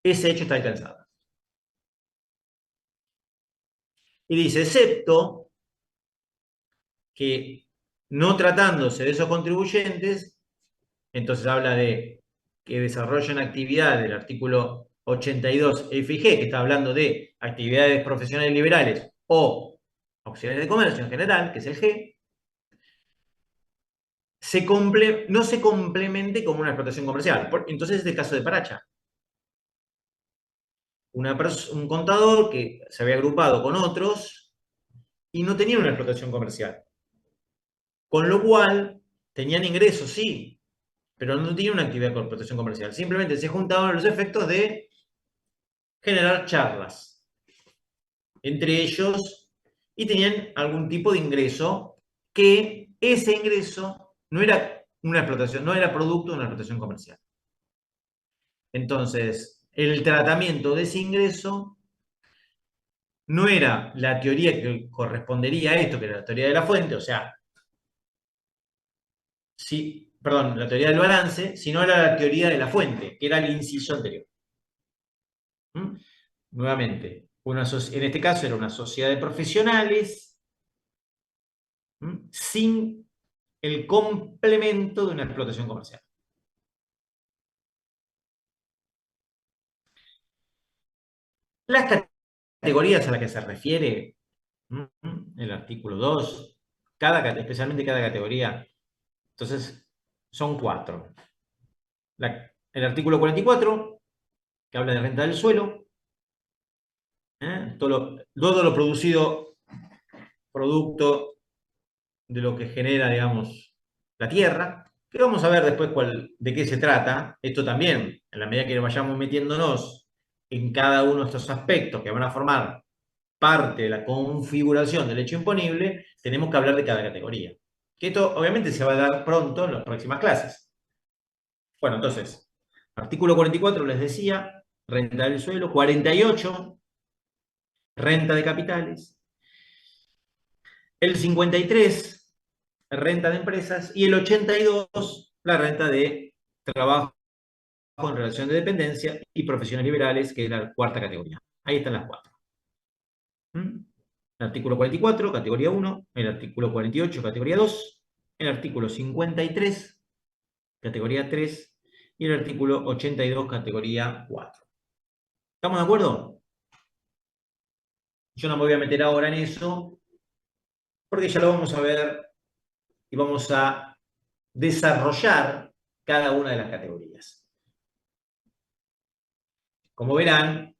ese hecho está alcanzado. Y dice, excepto que no tratándose de esos contribuyentes, entonces habla de que desarrollan actividad del artículo 82 F y G, que está hablando de actividades profesionales liberales o auxiliares de comercio en general, que es el G, no se complemente como una explotación comercial. Entonces es el caso de Paracha. Un contador que se había agrupado con otros y no tenía una explotación comercial. Con lo cual, tenían ingresos, sí, pero no tenían una actividad de explotación comercial. Simplemente se juntaban los efectos de generar charlas entre ellos y tenían algún tipo de ingreso que ese ingreso no era una explotación, no era producto de una explotación comercial. Entonces, el tratamiento de ese ingreso no era la teoría que correspondería a esto, que era la teoría de la fuente, o sea, sí, perdón, la teoría del balance, sino era la teoría de la fuente, que era el inciso anterior. ¿Mm? Nuevamente, en este caso era una sociedad de profesionales sin el complemento de una explotación comercial. Las categorías a las que se refiere el artículo 2, especialmente cada categoría, entonces son 4. El artículo 44, que habla de renta del suelo, todo lo producido producto de lo que genera, digamos, la tierra, que vamos a ver después de qué se trata. Esto también, en la medida que vayamos metiéndonos en cada uno de estos aspectos que van a formar parte de la configuración del hecho imponible, tenemos que hablar de cada categoría. Que esto obviamente se va a dar pronto en las próximas clases. Bueno, entonces, artículo 44 les decía, renta del suelo, 48, renta de capitales, el 53, renta de empresas, y el 82, la renta de trabajo en relación de dependencia y profesiones liberales, que es la cuarta categoría. Ahí están las 4. El artículo 44, categoría 1, el artículo 48, categoría 2, el artículo 53, categoría 3, y el artículo 82, categoría 4. ¿Estamos de acuerdo? Yo no me voy a meter ahora en eso, porque ya lo vamos a ver y vamos a desarrollar cada una de las categorías. Como verán,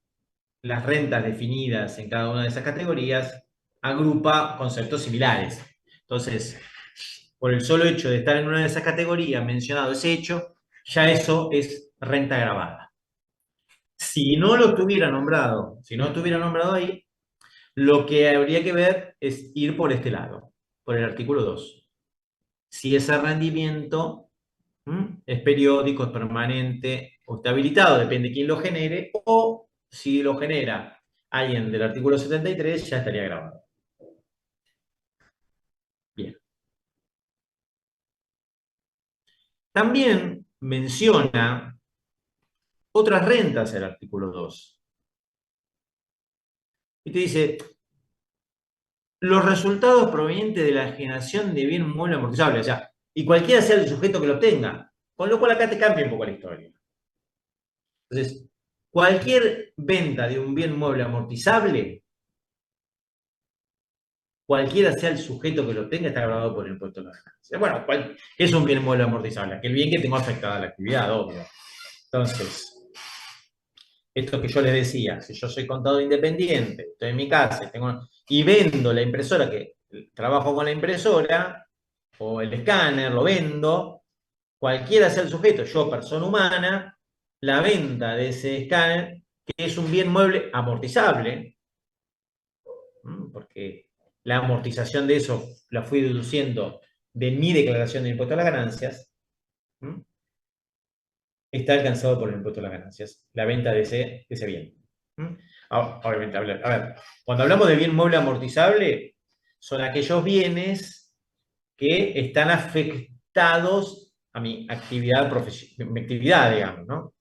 las rentas definidas en cada una de esas categorías agrupa conceptos similares. Entonces, por el solo hecho de estar en una de esas categorías mencionado ese hecho, ya eso es renta agravada. Si no lo tuviera nombrado, ahí, lo que habría que ver es ir por este lado, por el artículo 2. Si ese rendimiento es periódico, es permanente o está habilitado, depende de quién lo genere, o si lo genera alguien del artículo 73, ya estaría grabado. Bien. También menciona otras rentas el artículo 2. Y te dice, los resultados provenientes de la generación de bien mueble amortizable, o sea, y cualquiera sea el sujeto que lo obtenga, con lo cual acá te cambia un poco la historia. Entonces, cualquier venta de un bien mueble amortizable, cualquiera sea el sujeto que lo tenga, está grabado por el impuesto de la ganancia. Bueno, ¿qué es un bien mueble amortizable? Aquel bien que tengo afectada la actividad, obvio. Entonces, esto que yo les decía, si yo soy contador independiente, estoy en mi casa y vendo la impresora, que trabajo con la impresora, o el escáner, lo vendo, cualquiera sea el sujeto, yo persona humana, la venta de ese escáner, que es un bien mueble amortizable, porque la amortización de eso la fui deduciendo de mi declaración de impuesto a las ganancias, está alcanzado por el impuesto a las ganancias, la venta de ese bien. Obviamente, a ver, cuando hablamos de bien mueble amortizable, son aquellos bienes que están afectados a mi actividad mi actividad, digamos, ¿no? O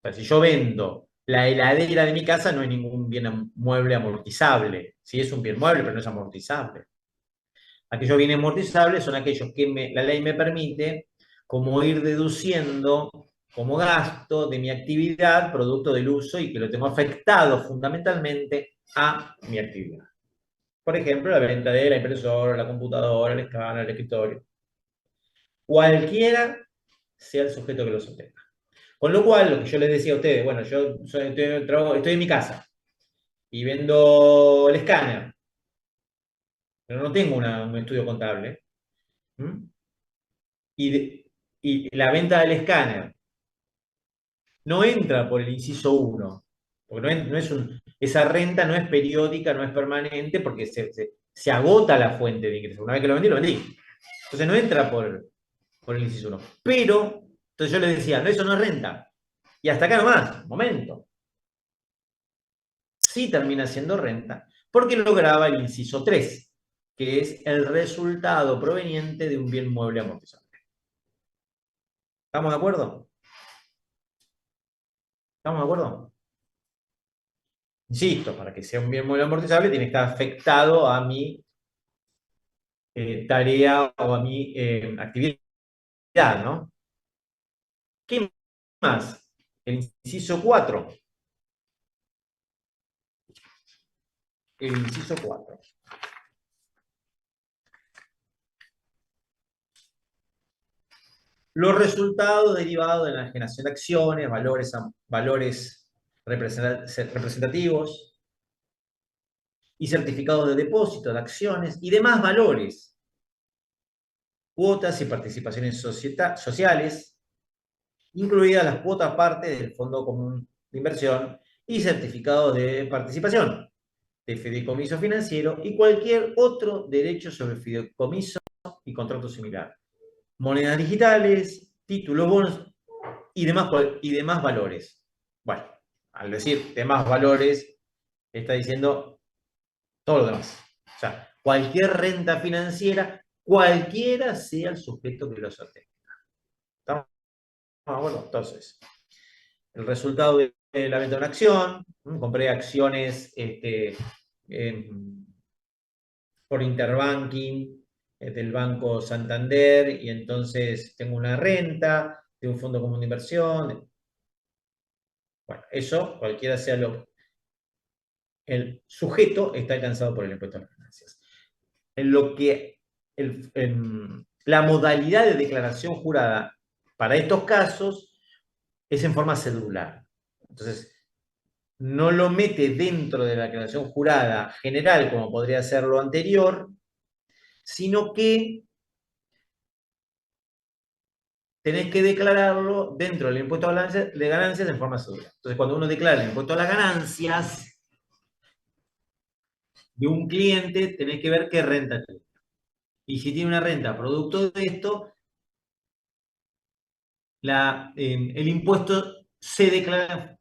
sea, si yo vendo la heladera de mi casa, no es ningún bien mueble amortizable. Sí es un bien mueble, pero no es amortizable. Aquellos bienes amortizables son aquellos que la ley me permite como ir deduciendo como gasto de mi actividad, producto del uso y que lo tengo afectado fundamentalmente a mi actividad. Por ejemplo, la venta de la impresora, la computadora, el escáner, el escritorio. Cualquiera sea el sujeto que lo sostenga. Con lo cual, lo que yo les decía a ustedes, bueno, yo estoy en mi casa y vendo el escáner, pero no tengo un estudio contable. ¿Mm? Y la venta del escáner no entra por el inciso 1, porque esa renta no es periódica, no es permanente, porque se agota la fuente de ingreso. Una vez que lo vendí. Entonces no entra por el inciso 1. Pero, entonces yo les decía, no, eso no es renta. Y hasta acá nomás, momento. Sí termina siendo renta, porque lograba el inciso 3, que es el resultado proveniente de un bien mueble amortizable. ¿Estamos de acuerdo? ¿Estamos de acuerdo? Insisto, para que sea un bien mueble amortizable tiene que estar afectado a mi tarea o a mi actividad, ¿no? ¿Qué más? El inciso 4. El inciso 4. Los resultados derivados de la generación de acciones, valores representativos y certificados de depósito de acciones y demás valores, cuotas y participaciones sociales, incluidas las cuotas parte del Fondo Común de Inversión y certificados de participación, de fideicomiso financiero y cualquier otro derecho sobre fideicomiso y contrato similar. Monedas digitales, títulos, bonos y demás valores. Bueno, al decir demás valores, está diciendo todo lo demás. O sea, cualquier renta financiera, cualquiera sea el sujeto que lo sostenga. ¿Estamos? Bueno, entonces, el resultado de la venta de una acción, compré acciones por interbanking del Banco Santander y entonces tengo una renta de un fondo común de inversión. Bueno, eso, cualquiera sea el sujeto, está alcanzado por el impuesto a las ganancias. En lo que la modalidad de declaración jurada para estos casos es en forma cedular. Entonces, no lo mete dentro de la declaración jurada general, como podría ser lo anterior, sino que tenés que declararlo dentro del impuesto de ganancias en forma cedular. Entonces, cuando uno declara el impuesto a las ganancias de un cliente, tenés que ver qué renta tiene. Y si tiene una renta producto de esto, el impuesto se declara de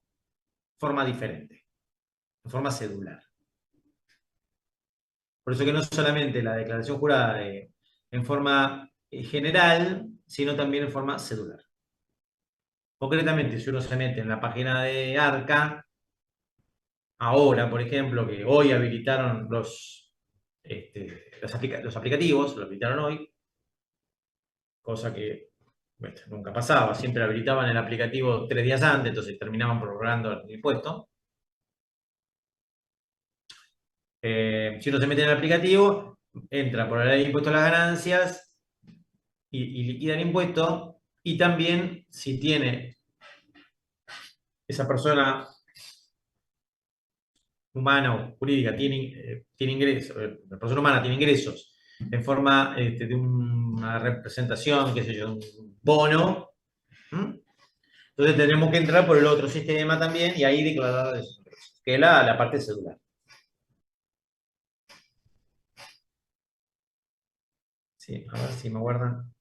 forma diferente, de forma cedular. Por eso que no solamente la declaración jurada en forma general, sino también en forma cedular. Concretamente, si uno se mete en la página de ARCA, ahora, por ejemplo, que hoy habilitaron los aplicativos, lo habilitaron hoy, cosa que nunca pasaba, siempre habilitaban el aplicativo 3 días antes, entonces terminaban prorrogando el impuesto. Si uno se mete en el aplicativo, entra por la ley de impuesto a las ganancias y liquida el impuesto, y también si tiene esa persona humana o jurídica, tiene ingresos, la persona humana tiene ingresos en forma de una representación, qué sé yo, un bono, ¿m? Entonces tenemos que entrar por el otro sistema también y ahí declarar esos ingresos, que es la parte cedular. Sí, a ver si me guardan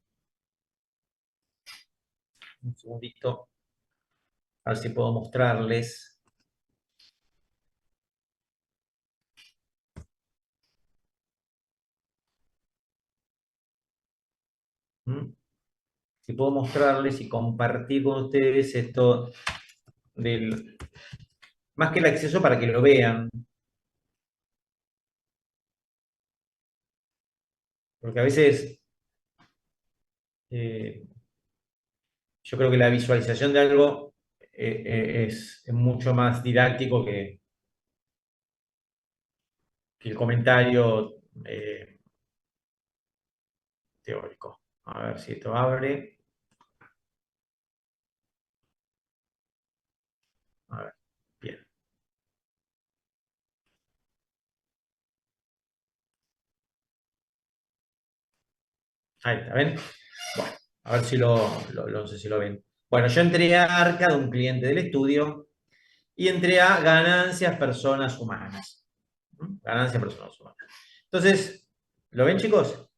un segundito, a ver si puedo mostrarles. Si puedo mostrarles y compartir con ustedes esto más que el acceso para que lo vean, porque a veces yo creo que la visualización de algo es mucho más didáctico que el comentario teórico. A ver si esto abre. A ver, bien. Ahí está, ¿ven? Bueno, a ver si no sé si lo ven. Bueno, yo entré a Arca de un cliente del estudio y entré a ganancias personas humanas. ¿Mm? Ganancias personas humanas. Entonces, ¿lo ven, chicos?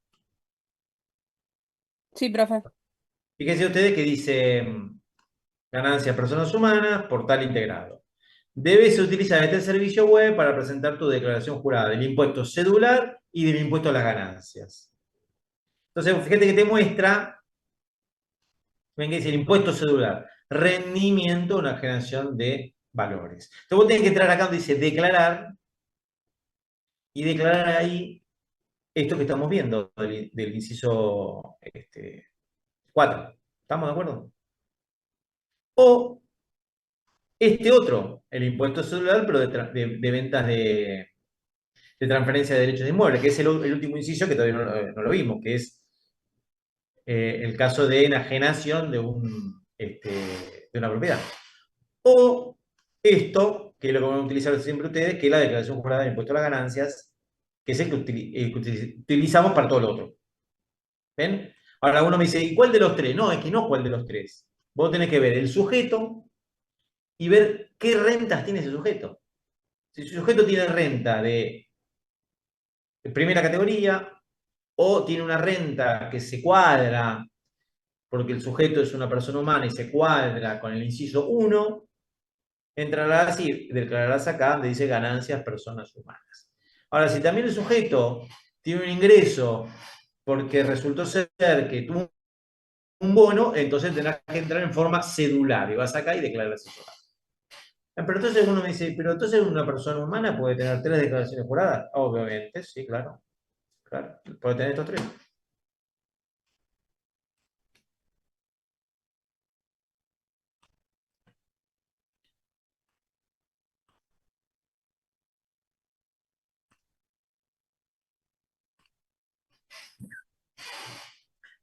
Sí, profe. Fíjense ustedes que dice ganancias personas humanas, portal integrado. Debes utilizar este servicio web para presentar tu declaración jurada del impuesto cedular y del impuesto a las ganancias. Entonces, fíjate que te muestra, ven que dice el impuesto cedular, rendimiento, una generación de valores. Entonces, vos tenés que entrar acá donde dice declarar y declarar ahí esto que estamos viendo del inciso 4. ¿Estamos de acuerdo? O este otro, el impuesto celular, pero de ventas de transferencia de derechos de inmuebles, que es el último inciso que todavía no lo vimos, que es el caso de enajenación de una propiedad. O esto, que es lo que van a utilizar siempre ustedes, que es la declaración jurada del impuesto a las ganancias, que es el que, utilizamos para todo lo otro. ¿Ven? Ahora uno me dice, ¿y cuál de los tres? No, es que no cuál de los tres. Vos tenés que ver el sujeto y ver qué rentas tiene ese sujeto. Si el sujeto tiene renta de primera categoría o tiene una renta que se cuadra porque el sujeto es una persona humana y se cuadra con el inciso 1, entrarás y declararás acá donde dice ganancias personas humanas. Ahora, si también el sujeto tiene un ingreso porque resultó ser que tuvo un bono, entonces tendrás que entrar en forma cedular y vas acá y declaras eso. Pero entonces uno me dice, pero entonces una persona humana puede tener 3 declaraciones juradas. Obviamente, sí, claro. Claro, puede tener estos 3.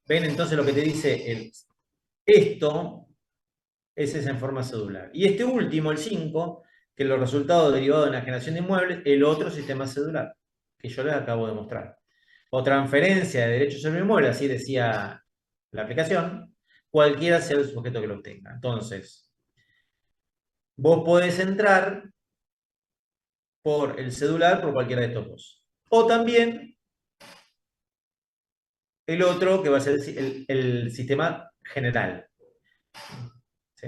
¿Ven? Entonces lo que te dice esto es esa en forma cedular. Y este último, el 5, que los resultados derivados de una generación de inmuebles, el otro sistema cedular, que yo les acabo de mostrar. O transferencia de derechos sobre inmuebles, así decía la aplicación, cualquiera sea el sujeto que lo obtenga. Entonces, vos podés entrar por el cedular por cualquiera de estos dos. O también el otro que va a ser el sistema general. ¿Sí?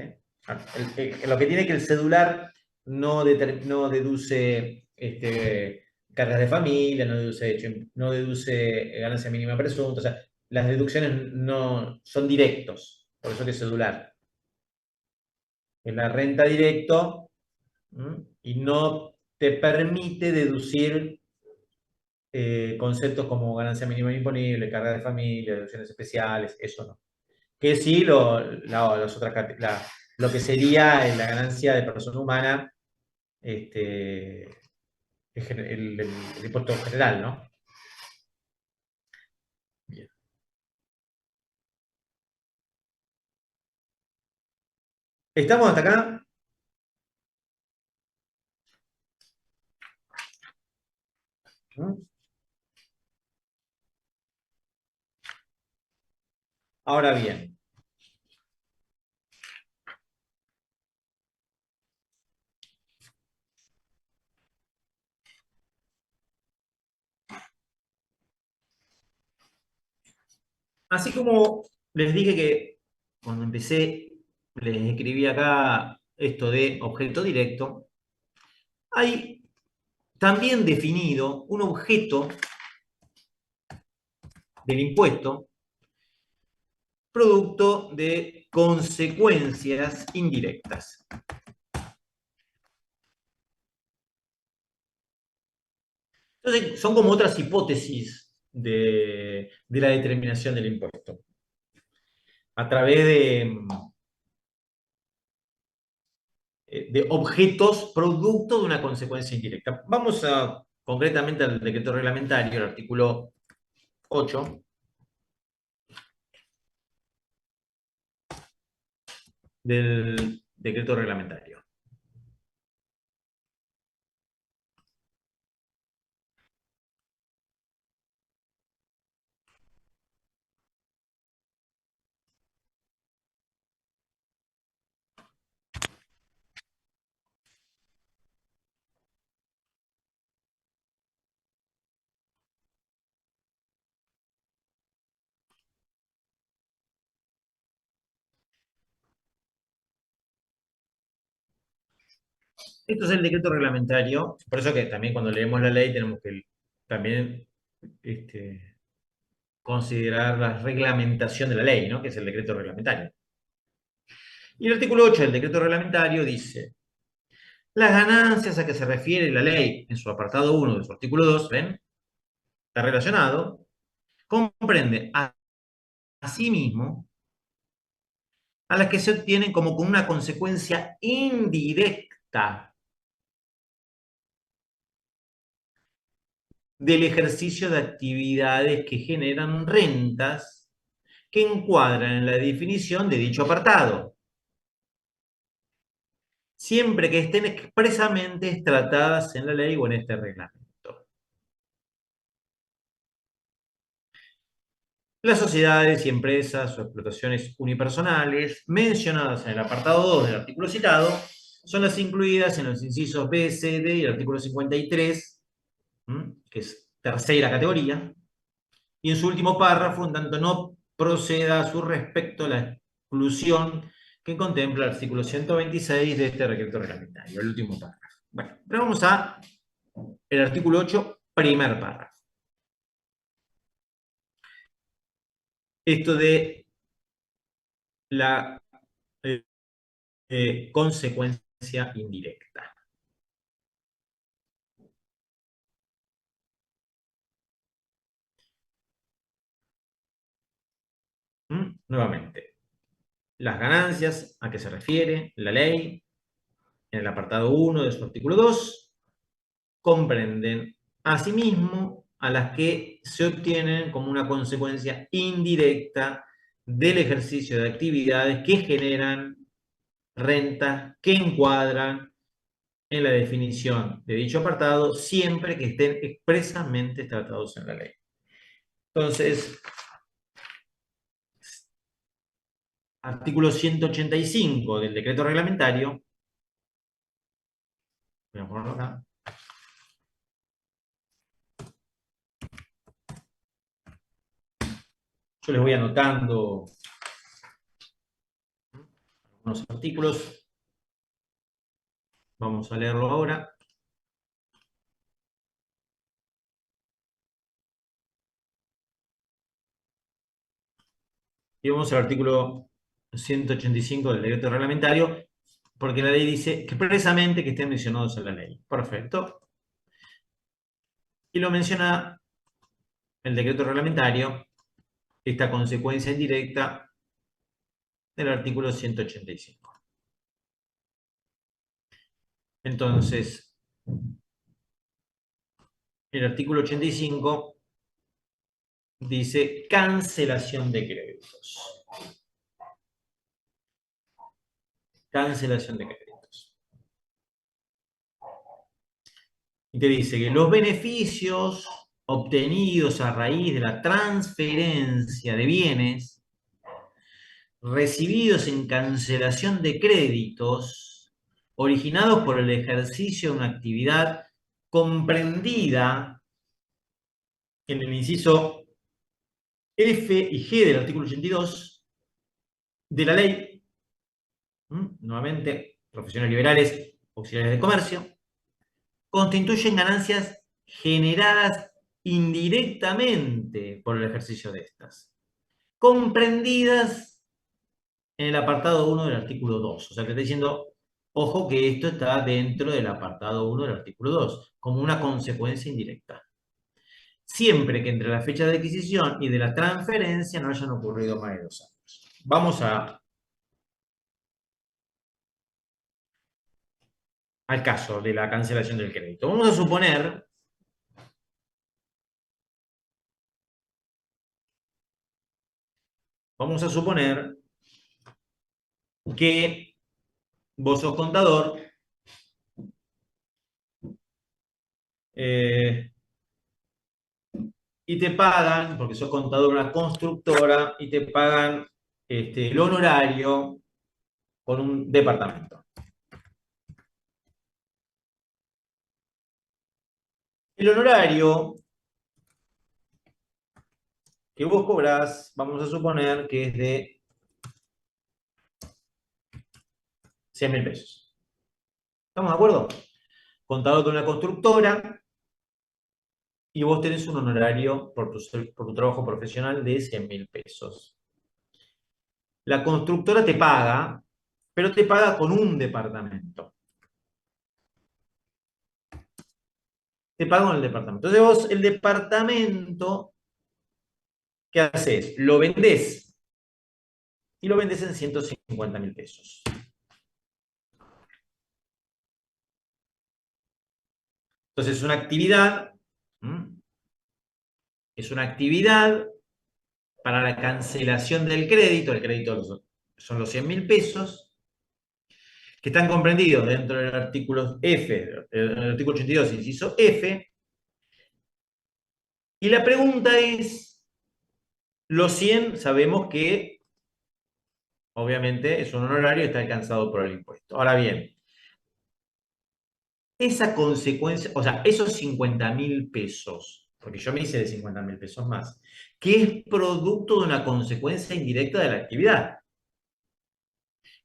Lo que tiene que el cedular no deduce cargas de familia, no deduce ganancia mínima presunta, o sea, las deducciones no son directos, por eso que es cedular. Es la renta directo y no te permite deducir conceptos como ganancia mínima imponible, carga de familia, deducciones especiales, eso no. Que sí, lo que sería la ganancia de persona humana, el impuesto general, ¿no? Bien. ¿Estamos hasta acá? ¿Mm? Ahora bien, así como les dije que cuando empecé les escribí acá esto de objeto directo, hay también definido un objeto del impuesto producto de consecuencias indirectas. Entonces, son como otras hipótesis de la determinación del impuesto. a través de objetos producto de una consecuencia indirecta. Vamos concretamente al decreto reglamentario, el artículo 8 del decreto reglamentario. Esto es el decreto reglamentario, por eso que también cuando leemos la ley tenemos que también considerar la reglamentación de la ley, ¿no? Que es el decreto reglamentario. Y el artículo 8 del decreto reglamentario dice: las ganancias a que se refiere la ley en su apartado 1 de su artículo 2, ¿ven? Está relacionado, comprende asimismo a las que se obtienen como con una consecuencia indirecta del ejercicio de actividades que generan rentas que encuadran en la definición de dicho apartado, siempre que estén expresamente tratadas en la ley o en este reglamento. Las sociedades y empresas o explotaciones unipersonales mencionadas en el apartado 2 del artículo citado son las incluidas en los incisos B, C, D y el artículo 53, que es tercera categoría, y en su último párrafo, en tanto no proceda a su respecto la exclusión que contempla el artículo 126 de este decreto reglamentario, el último párrafo. Bueno, pero vamos a el artículo 8, primer párrafo. Esto de la consecuencia indirecta. Nuevamente, las ganancias a que se refiere la ley en el apartado 1 de su artículo 2 comprenden asimismo a las que se obtienen como una consecuencia indirecta del ejercicio de actividades que generan rentas que encuadran en la definición de dicho apartado, siempre que estén expresamente tratados en la ley. Entonces, artículo 185 del decreto reglamentario, voy a ponerlo acá. Yo les voy anotando algunos artículos. Vamos a leerlo ahora. Y vamos al artículo 185 del decreto reglamentario, porque la ley dice que expresamente que estén mencionados en la ley. Perfecto. Y lo menciona el decreto reglamentario, esta consecuencia indirecta del artículo 185. Entonces, el artículo 85 dice cancelación de créditos. Cancelación de créditos. Y te dice que los beneficios obtenidos a raíz de la transferencia de bienes recibidos en cancelación de créditos originados por el ejercicio de una actividad comprendida en el inciso F y G del artículo 82 de la ley, nuevamente, profesiones liberales, auxiliares de comercio, constituyen ganancias generadas indirectamente por el ejercicio de estas, comprendidas en el apartado 1 del artículo 2. O sea, te está diciendo, ojo que esto está dentro del apartado 1 del artículo 2, como una consecuencia indirecta. Siempre que entre la fecha de adquisición y de la transferencia no hayan ocurrido más de 2 años. vamos al caso de la cancelación del crédito. Vamos a suponer que vos sos contador, y te pagan, porque sos contador de una constructora, y te pagan el honorario con un departamento. El honorario que vos cobrás, vamos a suponer que es de 100.000 pesos. ¿Estamos de acuerdo? Contador de una constructora, y vos tenés un honorario por tu trabajo profesional de 100.000 pesos. La constructora te paga, pero te paga con un departamento. Te paga con el departamento. Entonces vos el departamento, ¿qué haces? Lo vendés. Y lo vendés en 150.000 pesos. Entonces es una actividad, es una actividad para la cancelación del crédito. El crédito son los 100.000 pesos, que están comprendidos dentro del artículo F, el artículo 82, inciso F. Y la pregunta es, los 100 sabemos que obviamente es un honorario y está alcanzado por el impuesto. Ahora bien, esa consecuencia, o sea, esos 50.000 pesos, porque yo me hice de 50.000 pesos más, que es producto de una consecuencia indirecta de la actividad,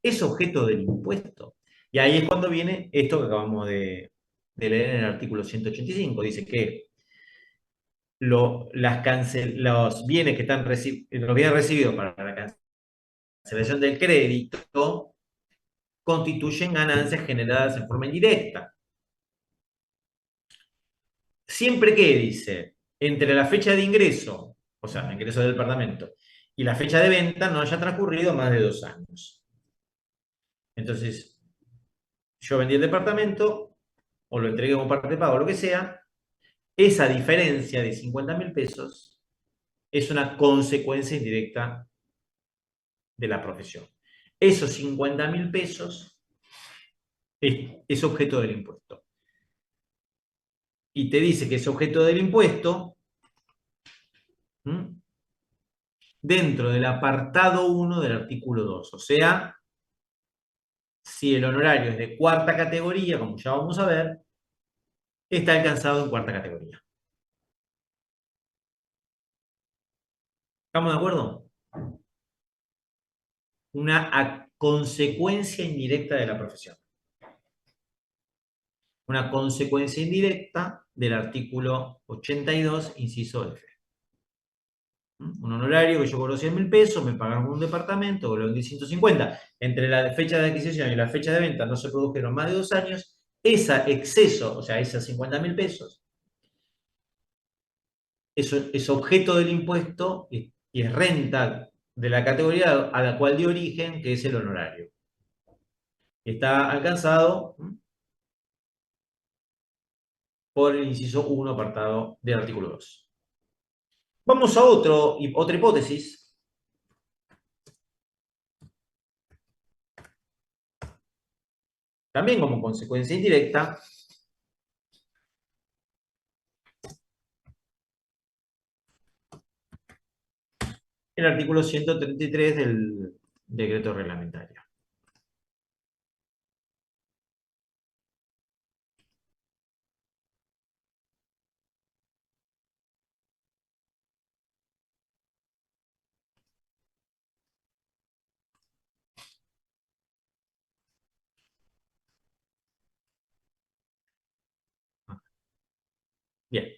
es objeto del impuesto. Y ahí es cuando viene esto que acabamos de leer en el artículo 185. Dice que los bienes que están los bienes recibidos para la cancelación del crédito constituyen ganancias generadas en forma indirecta. Siempre que, dice, entre la fecha de ingreso, o sea, el ingreso del departamento, y la fecha de venta no haya transcurrido más de 2 años. Entonces, yo vendí el departamento, o lo entregué como parte de pago, lo que sea, esa diferencia de 50.000 pesos es una consecuencia indirecta de la profesión. Esos 50.000 pesos es objeto del impuesto. Y te dice que es objeto del impuesto dentro del apartado 1 del artículo 2. O sea, si el honorario es de cuarta categoría, como ya vamos a ver, está alcanzado en cuarta categoría. ¿Estamos de acuerdo? Una consecuencia indirecta de la profesión. Una consecuencia indirecta del artículo 82, inciso F. Un honorario que yo cobro 100.000 pesos, me pagaron un departamento, lo vendí 150. Entre la fecha de adquisición y la fecha de venta no se produjeron más de 2 años. Ese exceso, o sea, esos 50.000 pesos, eso es objeto del impuesto y es renta de la categoría a la cual dio origen, que es el honorario. Está alcanzado por el inciso 1, apartado del artículo 2. Vamos a otra hipótesis. También como consecuencia indirecta. El artículo 133 del decreto reglamentario. Bien.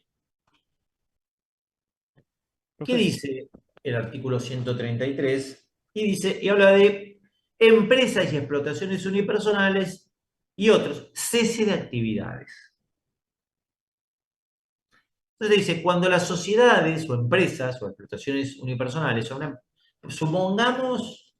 ¿Qué dice el artículo 133? Y habla de empresas y explotaciones unipersonales y otros, cese de actividades. Entonces dice, cuando las sociedades o empresas o explotaciones unipersonales, supongamos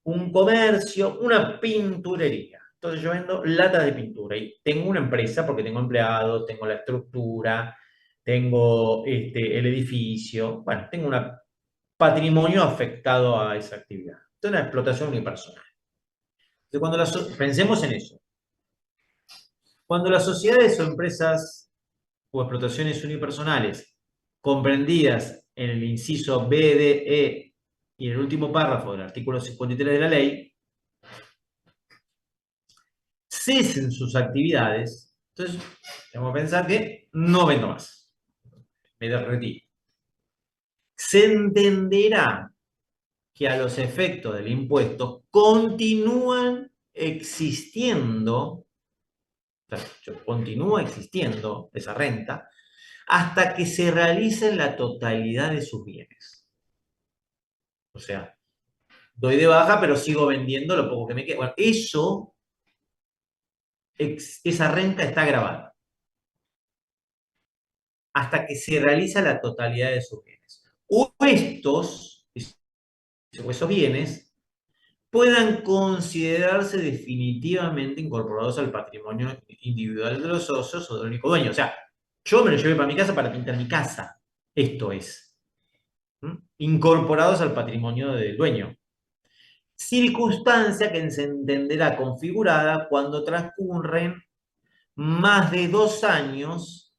un comercio, una pinturería. Entonces yo vendo latas de pintura y tengo una empresa porque tengo empleados, tengo la estructura, tengo el edificio, bueno, tengo un patrimonio afectado a esa actividad. Esto es una explotación unipersonal. Entonces, pensemos en eso. Cuando las sociedades o empresas o explotaciones unipersonales comprendidas en el inciso B, D, E y en el último párrafo del artículo 53 de la ley, cesen sus actividades, entonces vamos a pensar que no vendo más, me retiro. Se entenderá que a los efectos del impuesto continúan existiendo, continúa existiendo esa renta, hasta que se realice la totalidad de sus bienes. O sea, doy de baja, pero sigo vendiendo lo poco que me queda. Bueno, esa renta está grabada hasta que se realiza la totalidad de sus bienes. O esos bienes puedan considerarse definitivamente incorporados al patrimonio individual de los socios o del único dueño. O sea, yo me lo llevé para mi casa para pintar mi casa. Esto es, incorporados al patrimonio del dueño. Circunstancia que se entenderá configurada cuando transcurren más de 2 años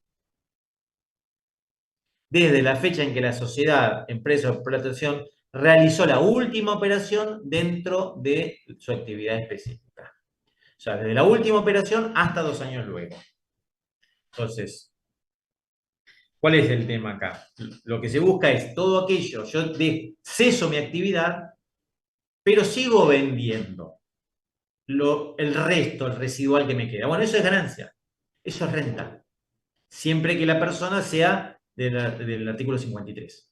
desde la fecha en que la sociedad, empresa o explotación realizó la última operación dentro de su actividad específica. O sea, desde la última operación hasta 2 años luego. Entonces, ¿cuál es el tema acá? Lo que se busca es todo aquello, yo ceso mi actividad, pero sigo vendiendo el resto, el residual que me queda. Bueno, eso es ganancia, eso es renta, siempre que la persona sea del artículo 53.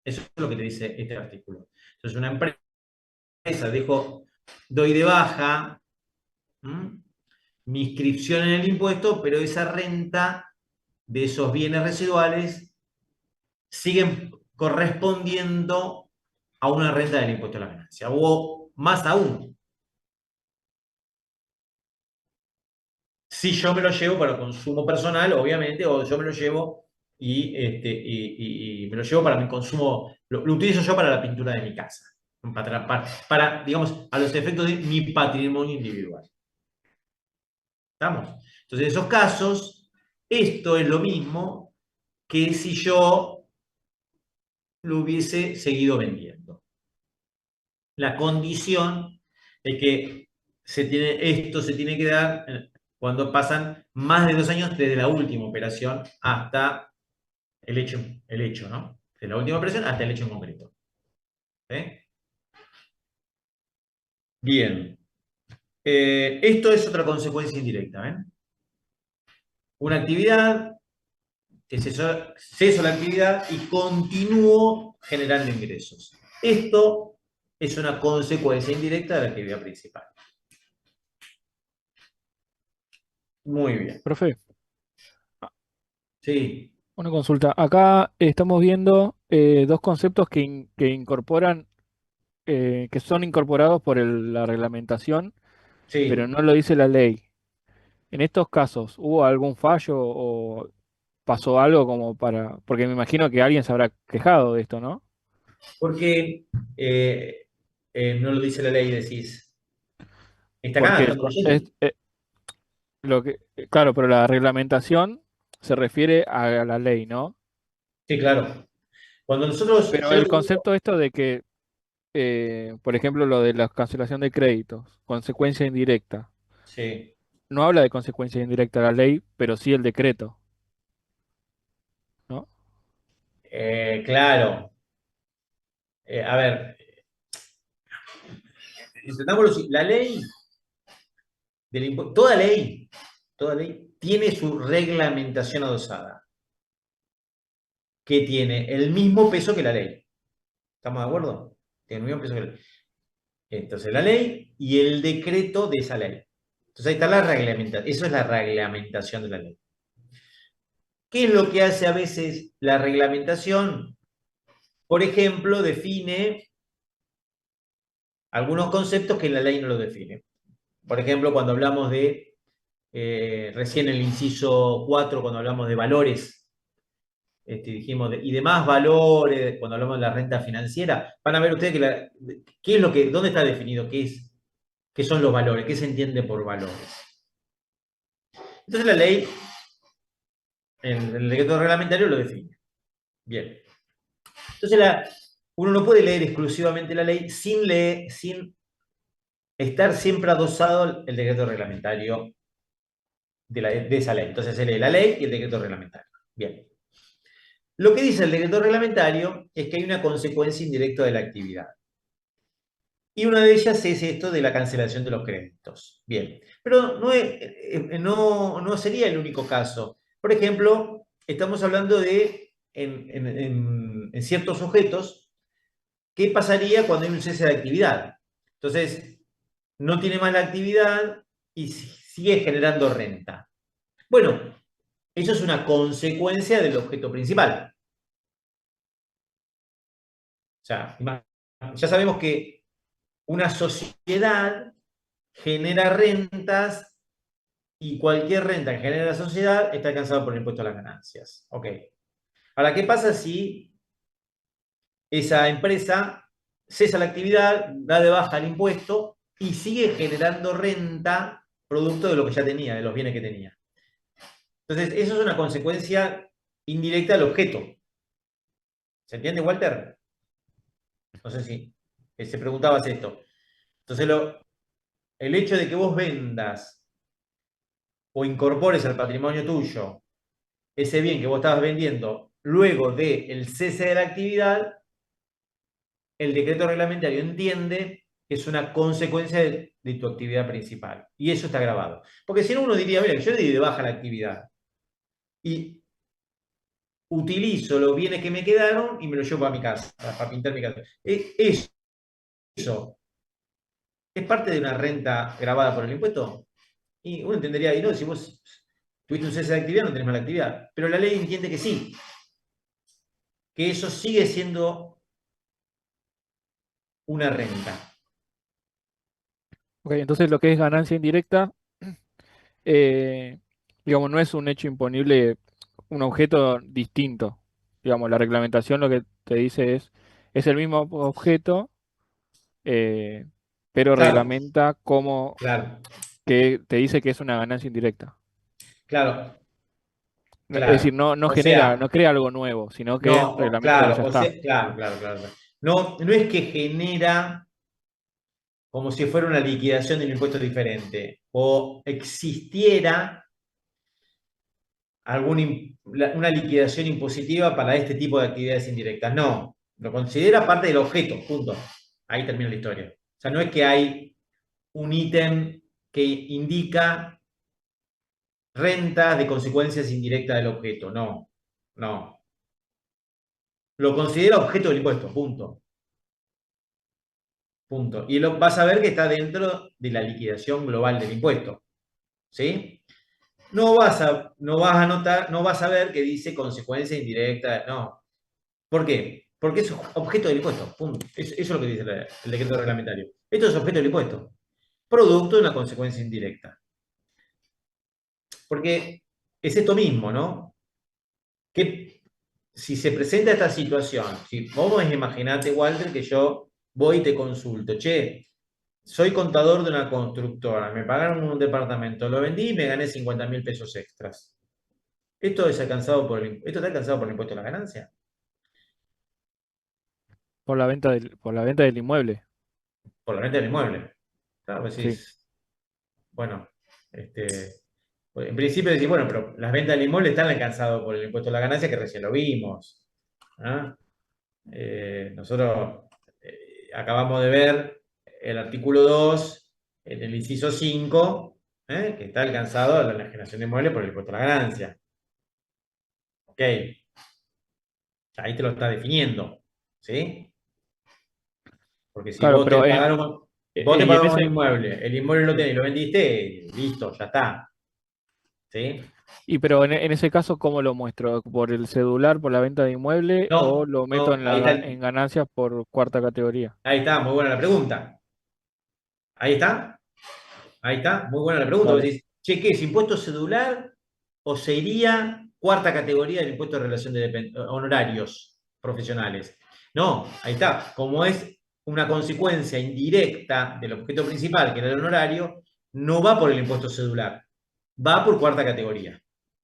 Eso es lo que te dice este artículo. Entonces, una empresa doy de baja mi inscripción en el impuesto, pero esa renta de esos bienes residuales siguen correspondiendo a una renta del impuesto a la ganancia. O más aún, si yo me lo llevo para consumo personal, obviamente, o yo me lo llevo y me lo llevo para mi consumo, lo utilizo yo para la pintura de mi casa, digamos, a los efectos de mi patrimonio individual. ¿Estamos? Entonces, en esos casos, esto es lo mismo que si yo lo hubiese seguido vendiendo. La condición es que esto se tiene que dar cuando pasan más de 2 años desde la última operación hasta el hecho, ¿no? De la última operación hasta el hecho en concreto. Bien. Esto es otra consecuencia indirecta. ¿Ven? Una actividad, que ceso la actividad y continúo generando ingresos. Esto es una consecuencia indirecta de la actividad principal. Muy bien. Profe, Sí. una consulta. Acá estamos viendo dos conceptos que incorporan, que son incorporados por la reglamentación, pero Sí. no lo dice la ley. En estos casos, ¿hubo algún fallo o pasó algo como para...? Porque me imagino que alguien se habrá quejado de esto, ¿no? Porque no lo dice la ley, decís. Está acá, Porque estamos leyendo. claro, pero la reglamentación se refiere a la ley, ¿no? Sí, claro. Cuando nosotros, Pero yo lo el que digo, concepto esto de que, por ejemplo, lo de la cancelación de créditos, consecuencia indirecta, sí, no habla de consecuencia indirecta la ley, pero sí el decreto, ¿no? claro. A ver, entendámoslo así. La ley toda ley tiene su reglamentación adosada, que tiene el mismo peso que la ley. ¿Estamos de acuerdo? Tiene el mismo peso que la ley. Entonces, la ley y el decreto de esa ley. Entonces, ahí está la reglamentación. Eso es la reglamentación de la ley. ¿Qué es lo que hace a veces la reglamentación? Por ejemplo, define algunos conceptos que la ley no lo define. Por ejemplo, cuando hablamos de, recién en el inciso 4, cuando hablamos de valores, dijimos, y demás valores, cuando hablamos de la renta financiera, van a ver ustedes qué es lo que, dónde está definido, qué son los valores, qué se entiende por valores. Entonces la ley, en el decreto reglamentario lo define. Bien. Entonces uno no puede leer exclusivamente la ley sin estar siempre adosado el decreto reglamentario de esa ley. Entonces se lee la ley y el decreto reglamentario. Bien. Lo que dice el decreto reglamentario es que hay una consecuencia indirecta de la actividad. Y una de ellas es esto de la cancelación de los créditos. Bien. Pero no sería el único caso. Por ejemplo, estamos hablando de, en ciertos sujetos, ¿qué pasaría cuando hay un cese de actividad? Entonces, no tiene más la actividad y sigue generando renta. Bueno, eso es una consecuencia del objeto principal. O sea, ya sabemos que una sociedad genera rentas y cualquier renta que genera la sociedad está alcanzada por el impuesto a las ganancias. Ok. Ahora, ¿qué pasa si esa empresa cesa la actividad, da de baja el impuesto y sigue generando renta producto de lo que ya tenía, de los bienes que tenía? Entonces, eso es una consecuencia indirecta del objeto. ¿Se entiende, Walter? No sé si se preguntabas esto. Entonces, el hecho de que vos vendas o incorpores al patrimonio tuyo ese bien que vos estabas vendiendo luego del cese de la actividad, el decreto reglamentario entiende que es una consecuencia de tu actividad principal. Y eso está grabado. Porque si no, uno diría, mira, yo le di de baja la actividad y utilizo los bienes que me quedaron y me los llevo para mi casa, para pintar mi casa. Eso es parte de una renta grabada por el impuesto. Y uno entendería, y no, si vos tuviste un cese de actividad, no tenés mala actividad. Pero la ley entiende que sí, que eso sigue siendo una renta. Ok, entonces lo que es ganancia indirecta, eh, digamos, no es un hecho imponible, un objeto distinto. Digamos, la reglamentación lo que te dice es el mismo objeto, eh, pero Claro, reglamenta cómo, claro, que te dice que es una ganancia indirecta. claro, Es decir, claro. no O genera, no sea, crea algo nuevo, sino que no, reglamenta lo que ya claro, o está. sea, claro, claro, claro. No es que genera como si fuera una liquidación de un impuesto diferente o existiera una liquidación impositiva para este tipo de actividades indirectas. No, lo considera parte del objeto, punto. Ahí termina la historia. O sea, no es que hay un ítem que indica rentas de consecuencias indirectas del objeto. No, no. Lo considera objeto del impuesto, punto. Punto. Y vas a ver que está dentro de la liquidación global del impuesto. ¿Sí? No vas a notar, no vas a ver que dice consecuencia indirecta, no. ¿Por qué? Porque es objeto del impuesto, punto. Eso es lo que dice el decreto reglamentario. Esto es objeto del impuesto, producto de una consecuencia indirecta. Porque es esto mismo, ¿no? Que si se presenta esta situación, si vos imaginate, Walter, que yo voy y te consulto, che, soy contador de una constructora, me pagaron un departamento, lo vendí y me gané 50.000 pesos extras. ¿Esto está alcanzado por el impuesto a la ganancia? Por la venta del inmueble. Por la venta del inmueble. Claro, pues Sí. decís, bueno, pues, en principio decís, bueno, pero las ventas del inmueble están alcanzadas por el impuesto a la ganancia, que recién lo vimos. ¿Ah? Nosotros acabamos de ver el artículo 2 en el inciso 5, que está alcanzado la enajenación de inmuebles por el impuesto a la ganancia. Ok, ahí te lo está definiendo. ¿Sí? Porque si Claro, vos te pero pagaron, vos te y en pagaron un ese, inmueble, el inmueble lo tenés y lo vendiste, listo, ya está. ¿Sí? pero en ese caso, ¿cómo lo muestro? ¿Por el cedular, por la venta de inmueble o No, lo meto no, en en ganancias por cuarta categoría? ahí está, muy buena la pregunta. Ahí está. Ahí está. Muy buena la pregunta. Vos Dale. decís, che, ¿qué es impuesto cedular o se iría cuarta categoría del impuesto de relación de honorarios profesionales? No, ahí está. Como es una consecuencia indirecta del objeto principal, que era el honorario, no va por el impuesto cedular, va por cuarta categoría.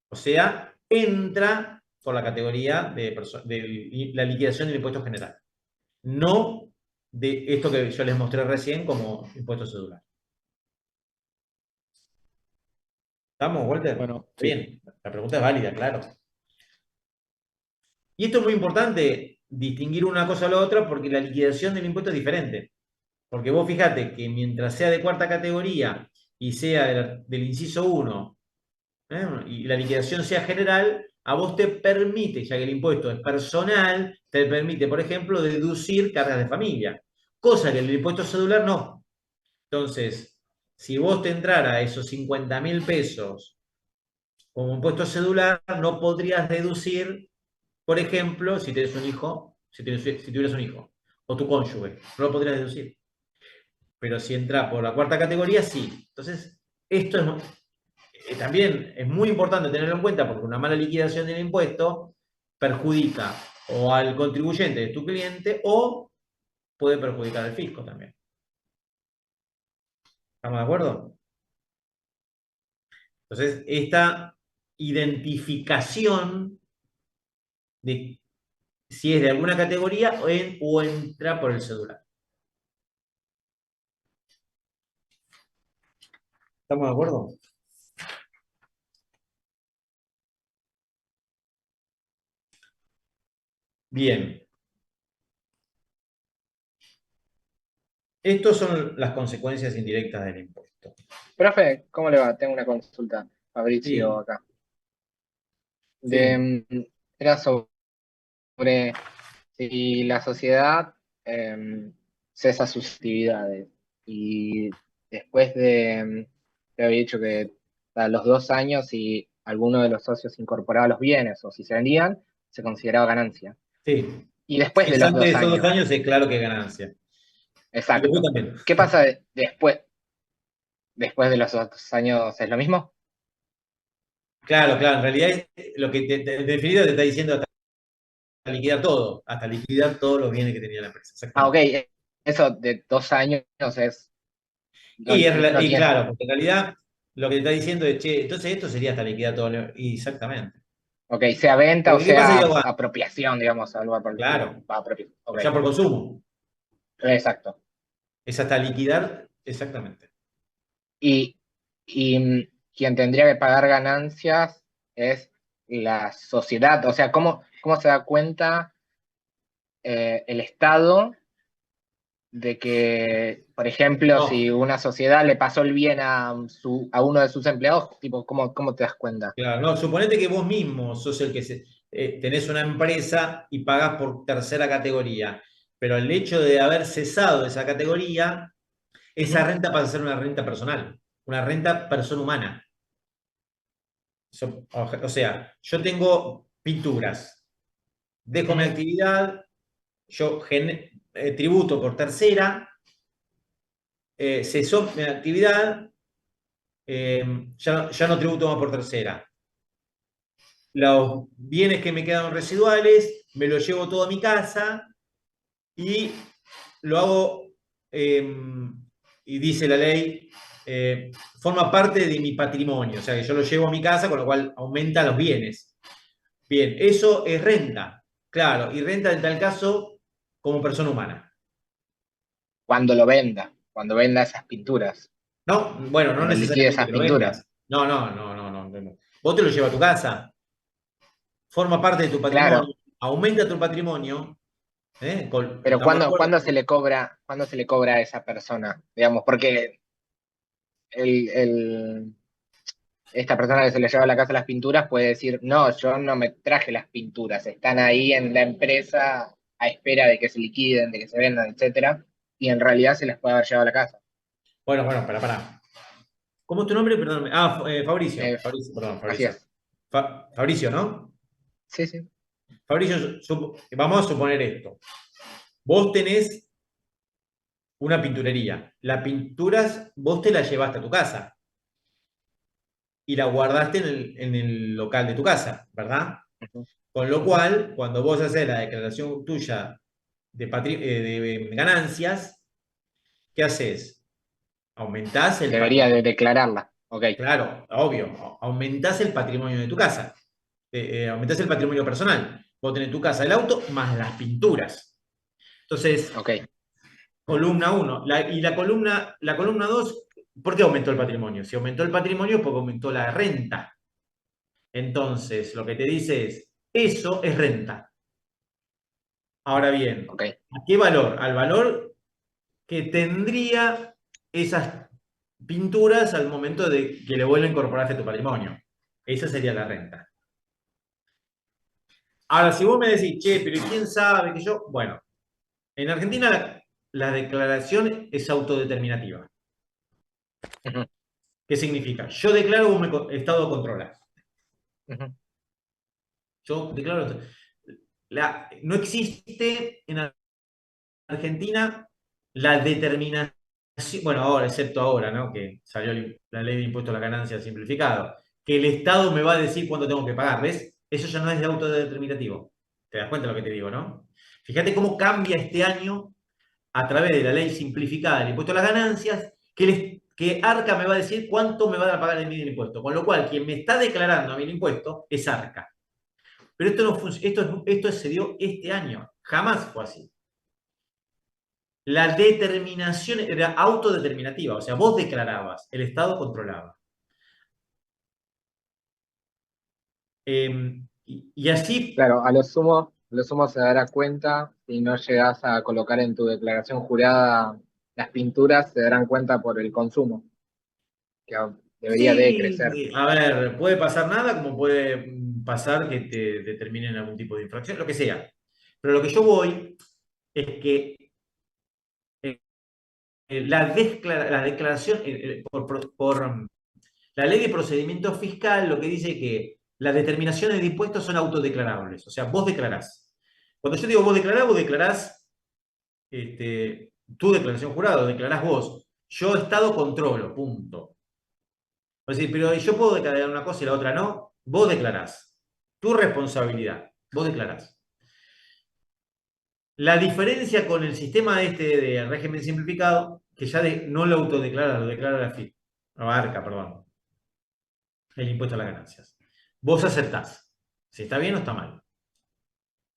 O sea, entra por la categoría de la liquidación del impuesto general. No de esto que yo les mostré recién como impuesto cedular. ¿Estamos, Walter? Bueno, sí. Bien, la pregunta es válida, claro. Y esto es muy importante, distinguir una cosa a la otra, porque la liquidación del impuesto es diferente. Porque vos fijate que mientras sea de cuarta categoría y sea del inciso 1, y la liquidación sea general, a vos te permite, ya que el impuesto es personal, te permite, por ejemplo, deducir cargas de familia, cosa que el impuesto cedular no. Entonces, si vos te entrara esos 50.000 pesos como impuesto cedular, no podrías deducir, por ejemplo, si tienes un hijo, si tuvieras un hijo, o tu cónyuge, no lo podrías deducir. Pero si entra por la cuarta categoría, sí. Entonces, esto también es muy importante tenerlo en cuenta porque una mala liquidación del impuesto perjudica o al contribuyente de tu cliente o puede perjudicar al fisco también. ¿Estamos de acuerdo? Entonces, esta identificación de si es de alguna categoría o entra por el cedular. ¿Estamos de acuerdo? Bien. Estas son las consecuencias indirectas del impuesto. Profe, ¿cómo le va? Tengo una consulta. Fabricio Sí, acá. sí, Era sobre si la sociedad cesa sus actividades y después te había dicho que a los 2 años, si alguno de los socios incorporaba los bienes o si se vendían, se consideraba ganancia. sí. Y después Si de es los antes de dos esos dos años, años, es claro que es ganancia. Y después exacto. también. ¿Qué pasa después de los 2 años? ¿Es lo mismo? Claro, claro. En realidad, lo que en definitiva te está diciendo hasta liquidar todos los bienes que tenía la empresa. Ah, ok. Exactamente. Eso de 2 años no, no Y tiene. claro, porque en realidad lo que te está diciendo es, che, entonces esto sería hasta liquidar todo. Y exactamente. Ok, sea venta o Porque ¿qué sea pasaría cuando? apropiación, digamos, algo por el estilo. Claro, Ok, ya por consumo. exacto. Es hasta liquidar, exactamente. Y, y quien tendría que pagar ganancias es la sociedad. O sea, ¿cómo se da cuenta el Estado de que, por ejemplo, si No, una sociedad le pasó el bien a uno de sus empleados, tipo, ¿cómo te das cuenta? claro, no, suponete que vos mismo sos el que tenés una empresa y pagás por tercera categoría, pero el hecho de haber cesado esa categoría, esa Ujú, renta pasa a ser una renta personal, una renta persona humana. O sea, yo tengo pinturas, dejo mi ujú. actividad, yo tributo por tercera, cesó mi actividad, ya no tributo más por tercera. Los bienes que me quedan residuales, me los llevo todo a mi casa y lo hago, y dice la ley, forma parte de mi patrimonio, o sea que yo lo llevo a mi casa, con lo cual aumenta los bienes. Bien, eso es renta, claro, y renta en tal caso como persona humana. Cuando venda esas pinturas, No, bueno, no cuando liquide necesariamente esas que lo pinturas. vendas. No, no, no, no, no, no. Vos te lo llevas a tu casa, forma parte de tu Claro, patrimonio, aumenta tu patrimonio. pero ¿Estamos de acuerdo? ¿cuándo se le cobra a esa persona? Digamos, porque el, el- esta persona que se le lleva a la casa las pinturas puede decir, no, yo no me traje las pinturas, están ahí en la empresa a espera de que se liquiden, de que se vendan, etcétera, y en realidad se las puede haber llevado a la casa. Bueno, bueno, para. ¿Cómo es tu nombre? Perdón. Ah, Fabricio. Eh, Fabricio, perdón, así Fabricio. es. Fabricio, ¿no? Sí, sí. Fabricio, vamos a suponer esto. Vos tenés una pinturería. Las pinturas vos te las llevaste a tu casa y la guardaste en el local de tu casa, ¿verdad? Ujú. Con lo cual, cuando vos haces la declaración tuya de ganancias, ¿qué haces? Aumentás el Debería patrimonio. de declararla. Ok, Claro, obvio, aumentás el patrimonio de tu casa. Aumentás el patrimonio personal. Vos tenés tu casa, el auto, más las pinturas. Entonces, ok. columna 1. Y la columna 2, ¿por qué aumentó el patrimonio? Si aumentó el patrimonio es porque aumentó la renta. Entonces, lo que te dice es, eso es renta. Ahora bien, Ok. ¿a qué valor? Al valor que tendría esas pinturas al momento de que le vuelva a incorporarse a tu patrimonio. Esa sería la renta. Ahora, si vos me decís, che, pero ¿quién sabe que yo? Bueno, en Argentina la declaración es autodeterminativa. Ujú, ¿Qué significa? Yo declaro como Estado controla. ujú. Yo declaro. No existe en Argentina la determinación, bueno, ahora, excepto ahora, ¿no? Que salió la ley de impuesto a la ganancia simplificado, que el Estado me va a decir cuánto tengo que pagar, ¿ves? Eso ya no es de autodeterminativo. ¿Te das cuenta de lo que te digo, no? Fíjate cómo cambia este año a través de la ley simplificada del impuesto a las ganancias, que Arca me va a decir cuánto me van a pagar de mí del impuesto. Con lo cual, quien me está declarando a mí el impuesto es Arca. Pero esto, no esto se dio este año. Jamás fue así. La determinación era autodeterminativa, o sea, vos declarabas, el Estado controlaba. Y así, Claro, a lo sumo se dará cuenta si no llegas a colocar en tu declaración jurada las pinturas, se darán cuenta por el consumo, que debería de crecer. sí, a ver, puede pasar nada, como puede pasar que te determinen algún tipo de infracción, lo que sea. Pero lo que yo voy es que la declaración, la ley de procedimiento fiscal lo que dice que las determinaciones de impuestos son autodeclarables. O sea, vos declarás. Cuando yo digo vos declarás tu declaración jurada, declarás vos. Yo Estado controlo, punto. Es decir, pero yo puedo declarar una cosa y la otra no. Vos declarás. Tu responsabilidad. Vos declarás. La diferencia con el sistema de régimen simplificado, que ya no lo autodeclara, lo declara la FIP, Arca, perdón, el impuesto a las ganancias. Vos aceptás si está bien o está mal.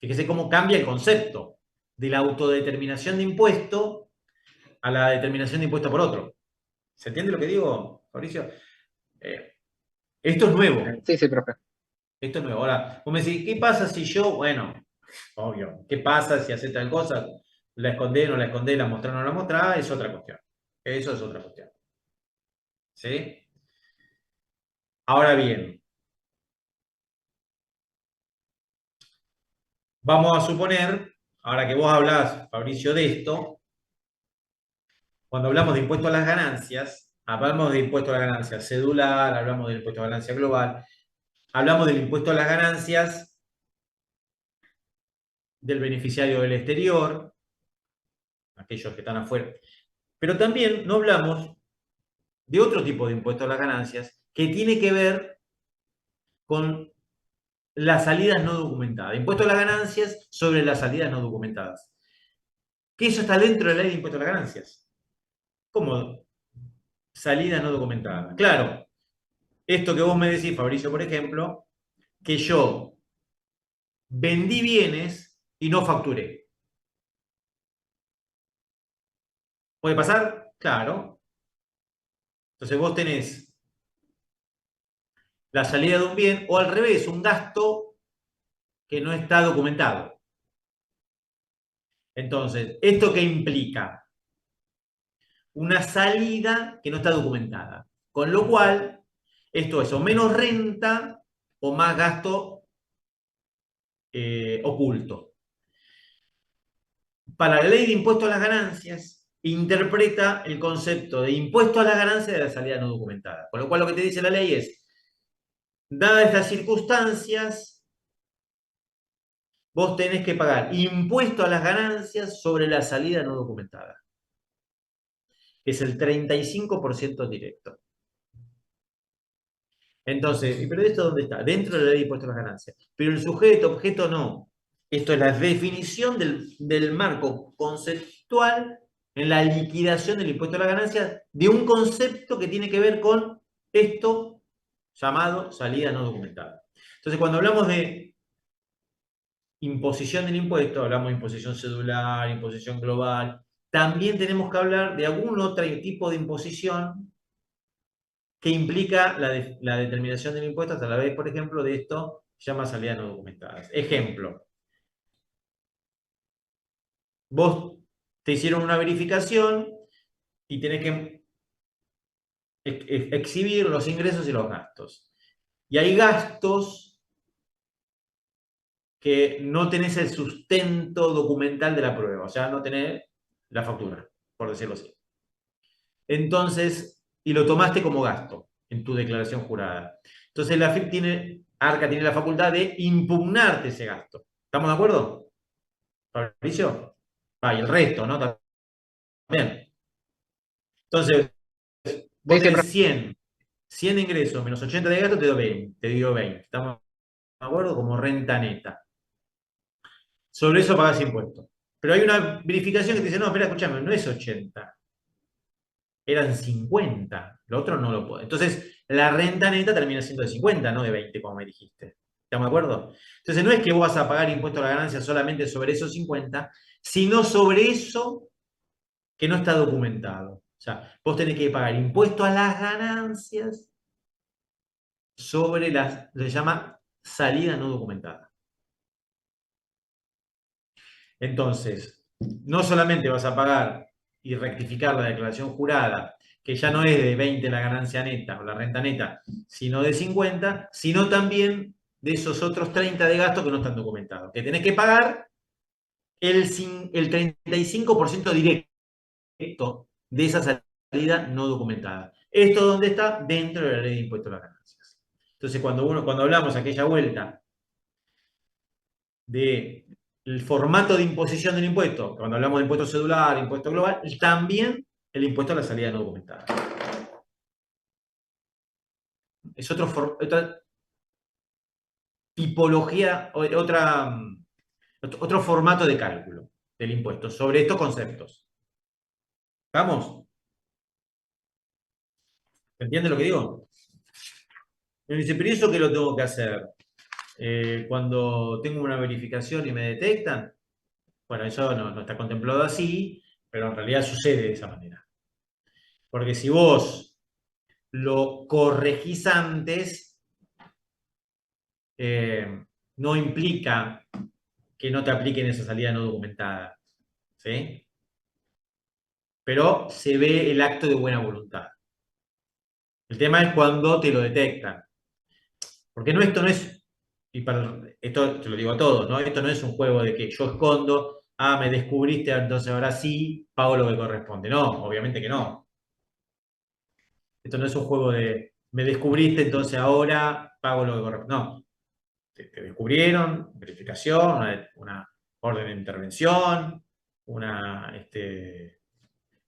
Fíjese cómo cambia el concepto de la autodeterminación de impuesto a la determinación de impuesto por otro. ¿Se entiende lo que digo, Fabricio? Eh, esto es nuevo. Sí, sí, profe. Esto es nuevo. Ahora, vos me decís, ¿qué pasa si yo, bueno, obvio, ¿qué pasa si hace tal cosa? La escondé, no la escondé, la mostré, no la mostré, es otra cuestión. Eso es otra cuestión. ¿Sí? Ahora bien, vamos a suponer, ahora que vos hablás, Fabricio, de esto, cuando hablamos de impuesto a las ganancias, hablamos de impuesto a las ganancias cedular, hablamos del impuesto a la ganancia global, hablamos del impuesto a las ganancias del beneficiario del exterior, aquellos que están afuera. Pero también no hablamos de otro tipo de impuesto a las ganancias que tiene que ver con las salidas no documentadas. Impuesto a las ganancias sobre las salidas no documentadas. Que eso está dentro de la ley de impuesto a las ganancias. ¿Cómo? Salidas no documentadas. Claro, esto que vos me decís, Fabricio, por ejemplo, que yo vendí bienes y no facturé. ¿Puede pasar? Claro. Entonces vos tenés la salida de un bien o al revés, un gasto que no está documentado. Entonces, ¿esto qué implica? Una salida que no está documentada. Con lo cual, esto es o menos renta o más gasto oculto. Para la ley de impuesto a las ganancias, interpreta el concepto de impuesto a las ganancias de la salida no documentada. Con lo cual, lo que te dice la ley es, dadas estas circunstancias, vos tenés que pagar impuesto a las ganancias sobre la salida no documentada. que es el 35% directo. Entonces, ¿pero esto dónde está? Dentro de la ley de impuestos a las ganancias. Pero el sujeto, objeto, no. Esto es la definición del marco conceptual en la liquidación del impuesto a las ganancias de un concepto que tiene que ver con esto llamado salida no documentada. Entonces, cuando hablamos de imposición del impuesto, hablamos de imposición cedular, imposición global, también tenemos que hablar de algún otro tipo de imposición que implica la determinación del impuesto a través, por ejemplo, de esto que se llama salida no documentada. Ejemplo, vos te hicieron una verificación y tenés que exhibir los ingresos y los gastos. Y hay gastos que no tenés el sustento documental de la prueba, o sea, no tenés la factura, por decirlo así. Entonces, y lo tomaste como gasto en tu declaración jurada. Entonces, la AFIP ARCA tiene la facultad de impugnarte ese gasto. ¿Estamos de acuerdo, Fabricio? Y el resto, ¿no? También. Entonces, vos tenés 100 de ingresos menos 80 de gasto, te digo 20. ¿Estamos de acuerdo? Como renta neta. Sobre eso pagás impuestos. Pero hay una verificación que te dice, no, espera, escúchame, no es 80. Eran 50. Lo otro no lo puede. Entonces, la renta neta termina siendo de 50, no de 20, como me dijiste. ¿Estamos de acuerdo? Entonces, no es que vos vas a pagar impuesto a la ganancia solamente sobre esos 50, sino sobre eso que no está documentado. O sea, vos tenés que pagar impuesto a las ganancias sobre se llama salida no documentada. Entonces, no solamente vas a pagar y rectificar la declaración jurada, que ya no es de 20 la ganancia neta o la renta neta, sino de 50, sino también de esos otros 30 de gastos que no están documentados, que tenés que pagar el 35% directo de esa salida no documentada. ¿Esto dónde está? Dentro de la ley de impuestos a las ganancias. Entonces, cuando hablamos aquella vuelta del formato de imposición del impuesto, cuando hablamos de impuesto cedular, impuesto global, y también el impuesto a la salida no documentada. Es otra tipología, otro formato de cálculo del impuesto sobre estos conceptos. ¿Estamos? ¿Se entiende lo que digo? Me dice, pero ¿eso qué lo tengo que hacer? Cuando tengo una verificación y me detectan, bueno, eso no está contemplado así, pero en realidad sucede de esa manera. Porque si vos lo corregís antes, no implica que no te apliquen esa salida no documentada. ¿Sí? Pero se ve el acto de buena voluntad. El tema es cuando te lo detectan. Porque esto no es, y esto te lo digo a todos, ¿no? Esto no es un juego de que yo escondo, me descubriste, entonces ahora sí pago lo que corresponde. No, obviamente que no. Esto no es un juego de me descubriste, entonces ahora pago lo que corresponde. No. Te descubrieron, verificación, una orden de intervención, una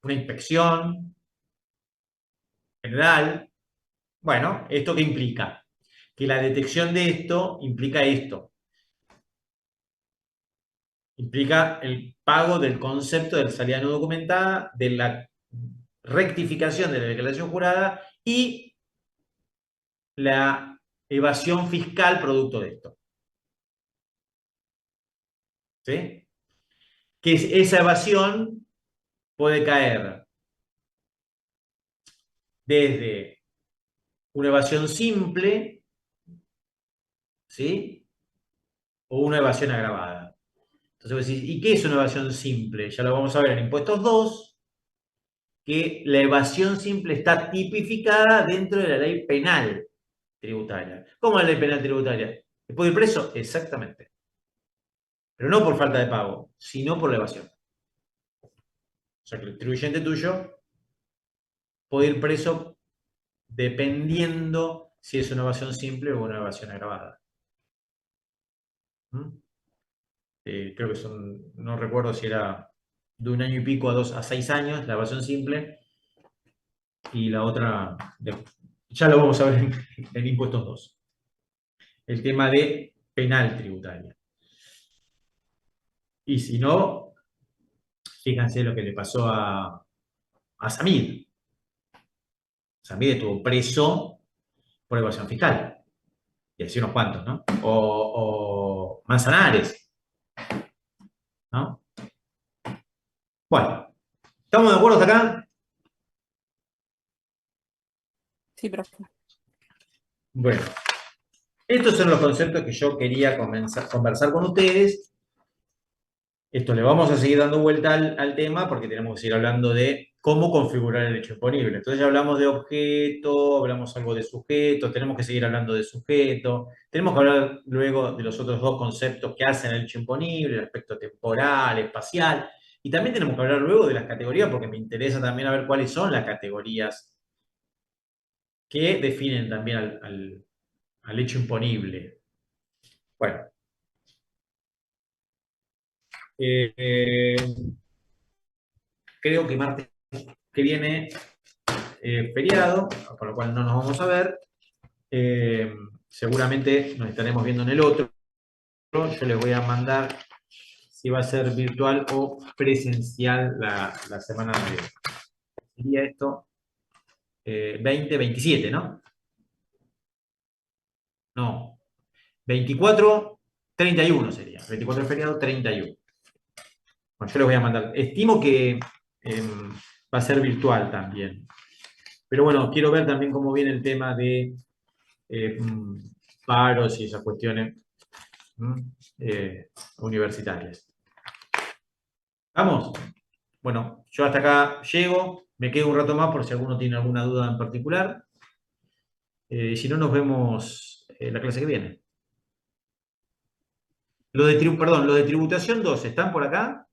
inspección general. Bueno, ¿esto qué implica? Que la detección de esto implica esto. Implica el pago del concepto de salida no documentada, de la rectificación de la declaración jurada y la evasión fiscal producto de esto. ¿Sí? Que esa evasión puede caer desde una evasión simple, ¿sí? O una evasión agravada. Entonces vos decís, ¿y qué es una evasión simple? Ya lo vamos a ver en impuestos 2, que la evasión simple está tipificada dentro de la ley penal tributaria. ¿Cómo es la ley penal tributaria? ¿Te puede ir preso? Exactamente. Pero no por falta de pago, sino por la evasión. O sea que el contribuyente tuyo puede ir preso dependiendo si es una evasión simple o una evasión agravada. ¿Mm? Creo que no recuerdo si era de 1 año y pico a 6 años la evasión simple, y la otra, ya lo vamos a ver en impuestos 2. El tema de penal tributaria. Y si no, fíjense lo que le pasó a Samid. Samid estuvo preso por evasión fiscal. Y así unos cuantos, ¿no? O Manzanares, ¿no? Bueno, ¿estamos de acuerdo hasta acá? Sí, profe. Bueno, estos son los conceptos que yo quería conversar con ustedes. Esto le vamos a seguir dando vuelta al tema porque tenemos que seguir hablando de cómo configurar el hecho imponible. Entonces ya hablamos de objeto, hablamos algo de sujeto, tenemos que seguir hablando de sujeto, tenemos que hablar luego de los otros dos conceptos que hacen el hecho imponible, el aspecto temporal, espacial, y también tenemos que hablar luego de las categorías porque me interesa también a ver cuáles son las categorías que definen también al hecho imponible. Bueno. Creo que martes que viene feriado, con lo cual no nos vamos a ver. Seguramente nos estaremos viendo en el otro. Yo les voy a mandar si va a ser virtual o presencial la semana de... Sería esto 27, ¿no? No. 24, 31 sería. 24 de feriado, 31. Bueno, yo les voy a mandar. Estimo que va a ser virtual también. Pero bueno, quiero ver también cómo viene el tema de paros y esas cuestiones universitarias. ¿Vamos? Bueno, yo hasta acá llego, me quedo un rato más por si alguno tiene alguna duda en particular. Si no, nos vemos la clase que viene. Lo de tributación 2, ¿están por acá?